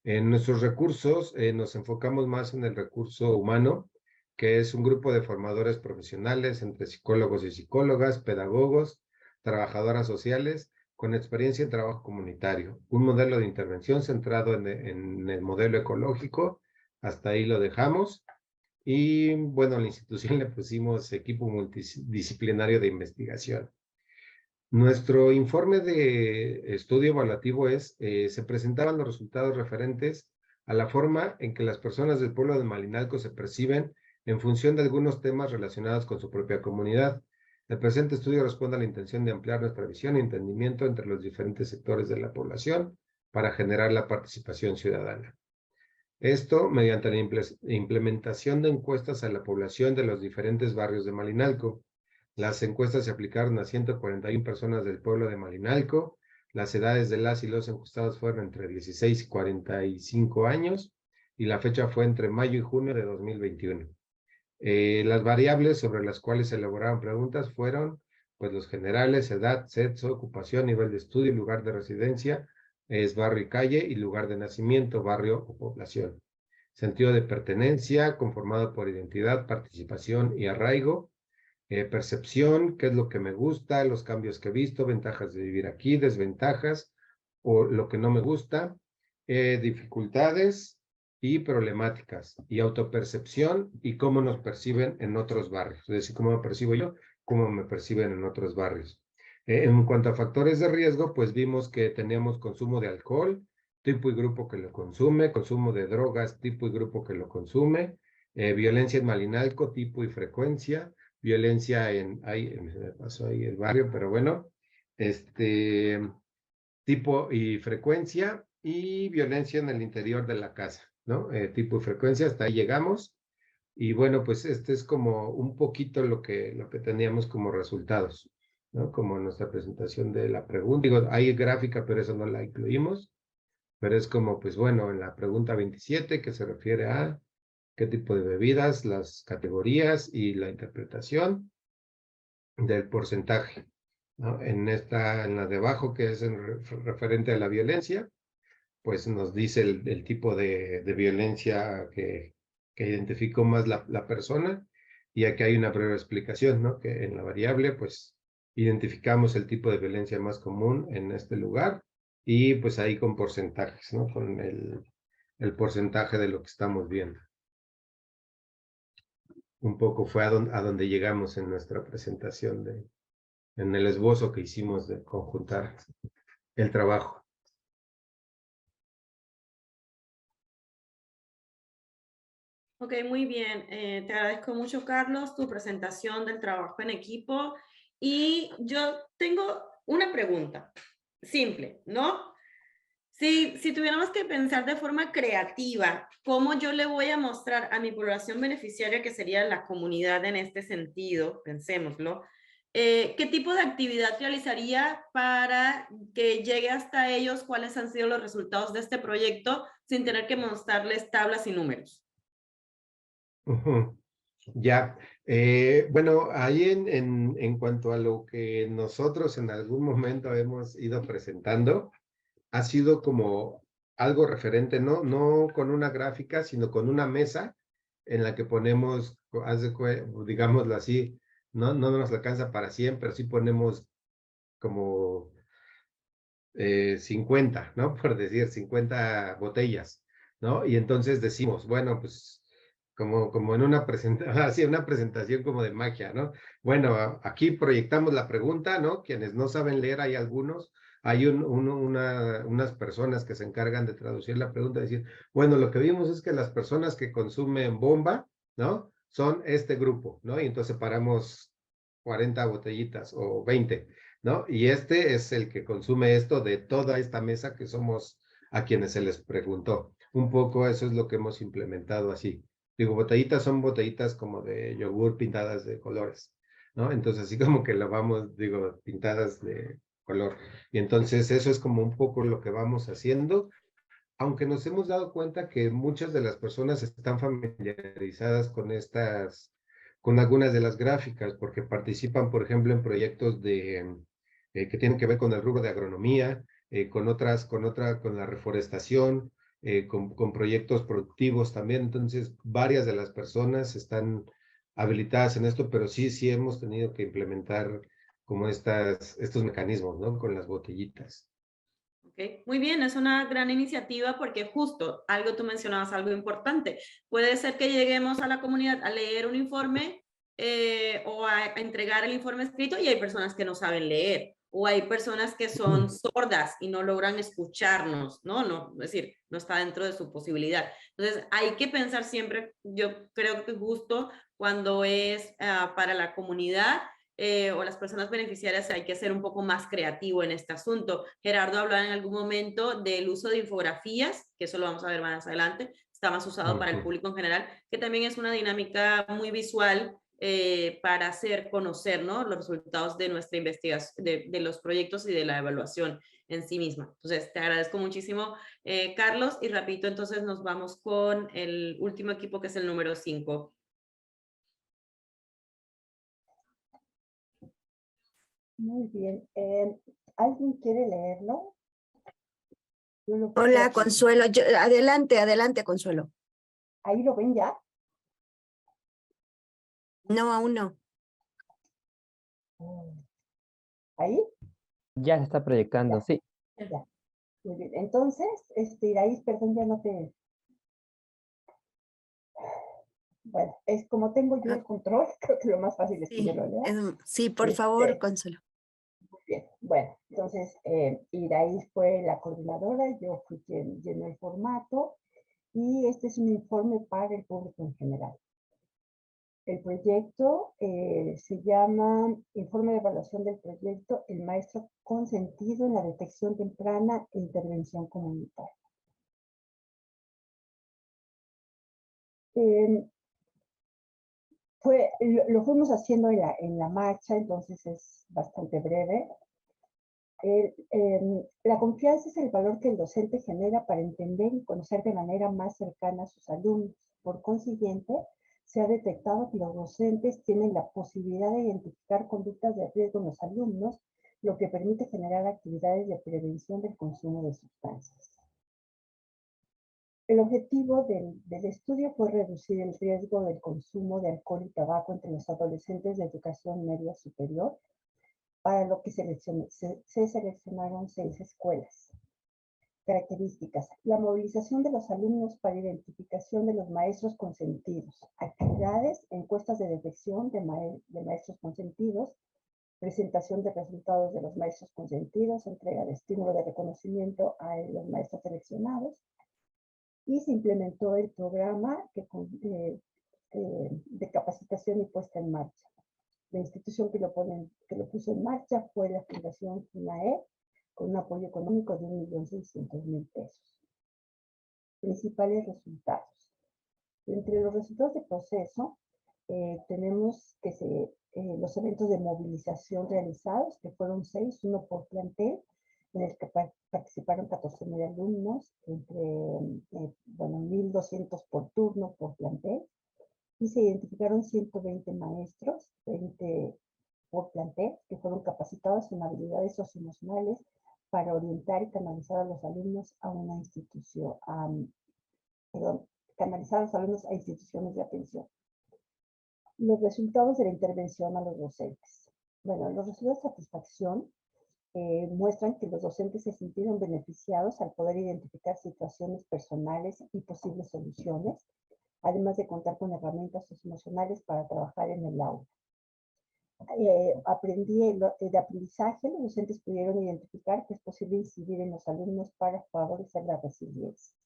En nuestros recursos nos enfocamos más en el recurso humano, que es un grupo de formadores profesionales entre psicólogos y psicólogas, pedagogos, trabajadoras sociales, con experiencia en trabajo comunitario. Un modelo de intervención centrado en el modelo ecológico. Hasta ahí lo dejamos. Y bueno, a la institución le pusimos equipo multidisciplinario de investigación. Nuestro informe de estudio evaluativo se presentaban los resultados referentes a la forma en que las personas del pueblo de Malinalco se perciben en función de algunos temas relacionados con su propia comunidad. El presente estudio responde a la intención de ampliar nuestra visión y entendimiento entre los diferentes sectores de la población para generar la participación ciudadana. Esto mediante la implementación de encuestas a la población de los diferentes barrios de Malinalco. Las encuestas se aplicaron a 141 personas del pueblo de Malinalco. Las edades de las y los encuestados fueron entre 16 y 45 años y la fecha fue entre mayo y junio de 2021. Las variables sobre las cuales se elaboraron preguntas fueron pues los generales: edad, sexo, ocupación, nivel de estudio, lugar de residencia, es barrio y calle, y lugar de nacimiento, barrio o población. Sentido de pertenencia, conformado por identidad, participación y arraigo. Percepción, qué es lo que me gusta, los cambios que he visto, ventajas de vivir aquí, desventajas o lo que no me gusta, dificultades y problemáticas, y autopercepción y cómo nos perciben en otros barrios, es decir, cómo me percibo yo, cómo me perciben en otros barrios. En cuanto a factores de riesgo, pues vimos que teníamos consumo de alcohol, tipo y grupo que lo consume, consumo de drogas, tipo y grupo que lo consume, violencia en Malinalco, tipo y frecuencia, violencia me pasó ahí el barrio, pero bueno, tipo y frecuencia, y violencia en el interior de la casa, ¿no? Tipo y frecuencia, hasta ahí llegamos. Y bueno, pues es como un poquito lo que teníamos como resultados, ¿no? Como nuestra presentación de la pregunta. Digo, hay gráfica, pero eso no la incluimos. Pero es como, pues bueno, en la pregunta 27, que se refiere a qué tipo de bebidas, las categorías y la interpretación del porcentaje, ¿no? En la de abajo, que es referente a la violencia, pues nos dice el tipo de violencia que identificó más la persona, y aquí hay una breve explicación, ¿no? Que en la variable, pues, identificamos el tipo de violencia más común en este lugar, y pues ahí con porcentajes, ¿no? Con el porcentaje de lo que estamos viendo. Un poco fue a donde llegamos en nuestra presentación, en el esbozo que hicimos de conjuntar el trabajo. Ok, muy bien. Te agradezco mucho, Carlos, tu presentación del trabajo en equipo. Y yo tengo una pregunta simple, ¿no? Si tuviéramos que pensar de forma creativa, ¿cómo yo le voy a mostrar a mi población beneficiaria, que sería la comunidad en este sentido, pensémoslo, ¿Qué tipo de actividad realizaría para que llegue hasta ellos cuáles han sido los resultados de este proyecto sin tener que mostrarles tablas y números? Ujú. Ya, bueno, ahí en cuanto a lo que nosotros en algún momento hemos ido presentando, ha sido como algo referente, no con una gráfica, sino con una mesa en la que ponemos, digámoslo así, no nos alcanza para 100, pero sí ponemos como 50, ¿no? Por decir, 50 botellas, ¿no? Y entonces decimos, bueno, pues como en una presentación, así una presentación como de magia, ¿no? Bueno, aquí proyectamos la pregunta, ¿no? Quienes no saben leer, hay algunos, hay unas personas que se encargan de traducir la pregunta, decir, bueno, lo que vimos es que las personas que consumen bomba, ¿no? Son este grupo, ¿no? Y entonces separamos 40 botellitas o 20, ¿no? Y este es el que consume esto de toda esta mesa que somos a quienes se les preguntó. Un poco eso es lo que hemos implementado así. Digo, botellitas son botellitas como de yogur pintadas de colores, ¿no? Entonces así como que lo vamos, digo, pintadas de color. Y entonces eso es como un poco lo que vamos haciendo, aunque nos hemos dado cuenta que muchas de las personas están familiarizadas con algunas de las gráficas, porque participan, por ejemplo, en proyectos que tienen que ver con el rubro de agronomía, con la reforestación, con proyectos productivos también. Entonces, varias de las personas están habilitadas en esto, pero sí hemos tenido que implementar como estos mecanismos, ¿no? Con las botellitas. Okay. Muy bien, es una gran iniciativa porque justo algo tú mencionabas, algo importante. Puede ser que lleguemos a la comunidad a leer un informe o a entregar el informe escrito y hay personas que no saben leer o hay personas que son sordas y no logran escucharnos, ¿no? Es decir, no está dentro de su posibilidad. Entonces, hay que pensar siempre, yo creo que justo cuando es para la comunidad, o las personas beneficiarias hay que ser un poco más creativo en este asunto. Gerardo hablaba en algún momento del uso de infografías, que eso lo vamos a ver más adelante, está más usado para el público en general, que también es una dinámica muy visual para hacer conocer, ¿no? Los resultados de nuestra investigación, de los proyectos y de la evaluación en sí misma. Entonces, te agradezco muchísimo, Carlos, y rapidito entonces nos vamos con el último equipo que es el número 5. Muy bien. ¿Alguien quiere leerlo? Hola, Consuelo. Adelante, Consuelo. ¿Ahí lo ven ya? No, aún no. ¿Ahí? Ya se está proyectando, Ya. sí. Ya. Muy bien. Entonces, Iraís, perdón, ya no te... Bueno, es como tengo yo el control, creo que lo más fácil es que yo lo lea. Sí, por favor, Consuelo. Muy bien. Bueno, entonces, Iraís fue la coordinadora, yo fui quien llenó el formato, y este es un informe para el público en general. El proyecto se llama Informe de Evaluación del Proyecto El Maestro Consentido en la Detección Temprana e Intervención Comunitaria. Lo fuimos haciendo en la marcha, entonces es bastante breve. La confianza es el valor que el docente genera para entender y conocer de manera más cercana a sus alumnos. Por consiguiente, se ha detectado que los docentes tienen la posibilidad de identificar conductas de riesgo en los alumnos, lo que permite generar actividades de prevención del consumo de sustancias. El objetivo del estudio fue reducir el riesgo del consumo de alcohol y tabaco entre los adolescentes de educación media superior, para lo que se seleccionaron 6 escuelas. Características: la movilización de los alumnos para identificación de los maestros consentidos, actividades, encuestas de detección de maestros consentidos, presentación de resultados de los maestros consentidos, entrega de estímulo de reconocimiento a los maestros seleccionados, y se implementó el programa de capacitación y puesta en marcha. La institución que lo puso en marcha fue la Fundación FUNAE, con un apoyo económico de 1.600.000 pesos. Principales resultados. Entre los resultados del proceso, tenemos que los eventos de movilización realizados, que fueron 6, uno por plantel, en el que participaron 14,000 alumnos, entre 1,200 por turno por plantel, y se identificaron 120 maestros, 20 por plantel, que fueron capacitados en habilidades socioemocionales para orientar y canalizar a los alumnos a una institución, canalizar a los alumnos a instituciones de atención. Los resultados de la intervención a los docentes. Bueno, los resultados de satisfacción muestran que los docentes se sintieron beneficiados al poder identificar situaciones personales y posibles soluciones, además de contar con herramientas socioemocionales para trabajar en el aula. De aprendizaje, los docentes pudieron identificar que es posible incidir en los alumnos para favorecer la resiliencia.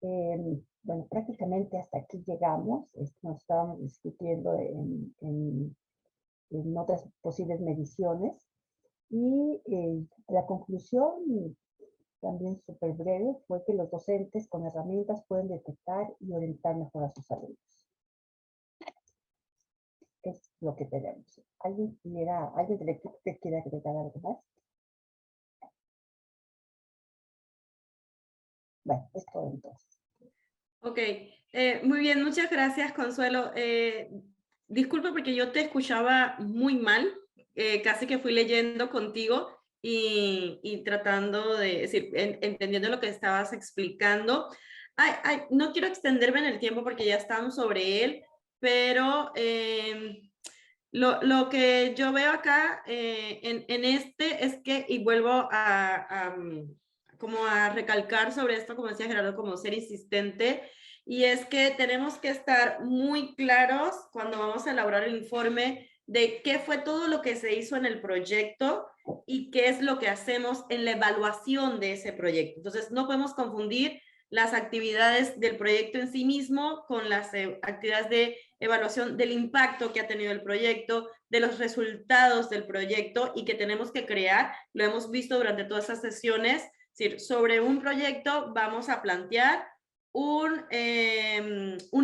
Bueno, prácticamente hasta aquí llegamos. Nos estábamos discutiendo en otras posibles mediciones. Y la conclusión, también súper breve, fue que los docentes con herramientas pueden detectar y orientar mejor a sus alumnos. Es lo que tenemos. ¿Alguien del equipo que quiera agregar algo más? Bueno, es todo entonces. Ok, muy bien, muchas gracias, Consuelo. Disculpa porque yo te escuchaba muy mal, casi que fui leyendo contigo y tratando de decir, entendiendo lo que estabas explicando. No quiero extenderme en el tiempo porque ya estamos sobre él, pero lo que yo veo acá en este es que, y vuelvo como a recalcar sobre esto, como decía Gerardo, como ser insistente, y es que tenemos que estar muy claros cuando vamos a elaborar el informe de qué fue todo lo que se hizo en el proyecto y qué es lo que hacemos en la evaluación de ese proyecto. Entonces, no podemos confundir las actividades del proyecto en sí mismo con las actividades de evaluación del impacto que ha tenido el proyecto, de los resultados del proyecto y que tenemos que crear. Lo hemos visto durante todas estas sesiones. Es decir, sobre un proyecto vamos a plantear una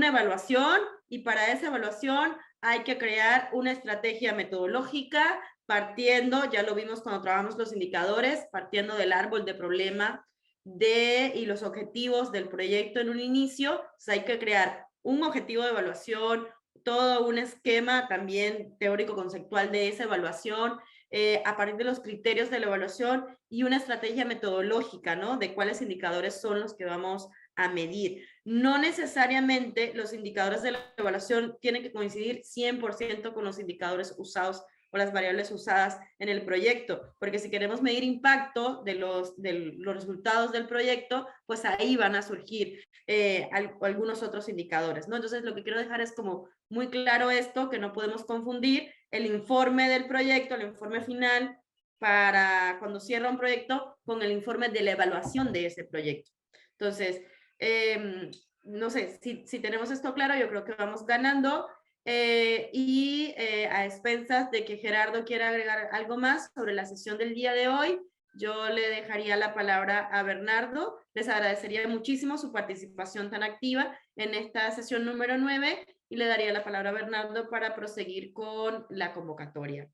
evaluación y para esa evaluación hay que crear una estrategia metodológica partiendo, ya lo vimos cuando trabajamos los indicadores, partiendo del árbol de problema y los objetivos del proyecto en un inicio. Pues hay que crear un objetivo de evaluación, todo un esquema también teórico-conceptual de esa evaluación, a partir de los criterios de la evaluación y una estrategia metodológica, ¿no? De cuáles indicadores son los que vamos a medir. No necesariamente los indicadores de la evaluación tienen que coincidir 100% con los indicadores usados o las variables usadas en el proyecto, porque si queremos medir impacto de los resultados del proyecto, pues ahí van a surgir algunos otros indicadores, ¿no? Entonces lo que quiero dejar es como muy claro esto, que no podemos confundir el informe del proyecto, el informe final, para cuando cierra un proyecto, con el informe de la evaluación de ese proyecto. Entonces, no sé, si tenemos esto claro, yo creo que vamos ganando. A expensas de que Gerardo quiera agregar algo más sobre la sesión del día de hoy, yo le dejaría la palabra a Bernardo. Les agradecería muchísimo su participación tan activa en esta sesión número 9 y le daría la palabra a Bernardo para proseguir con la convocatoria.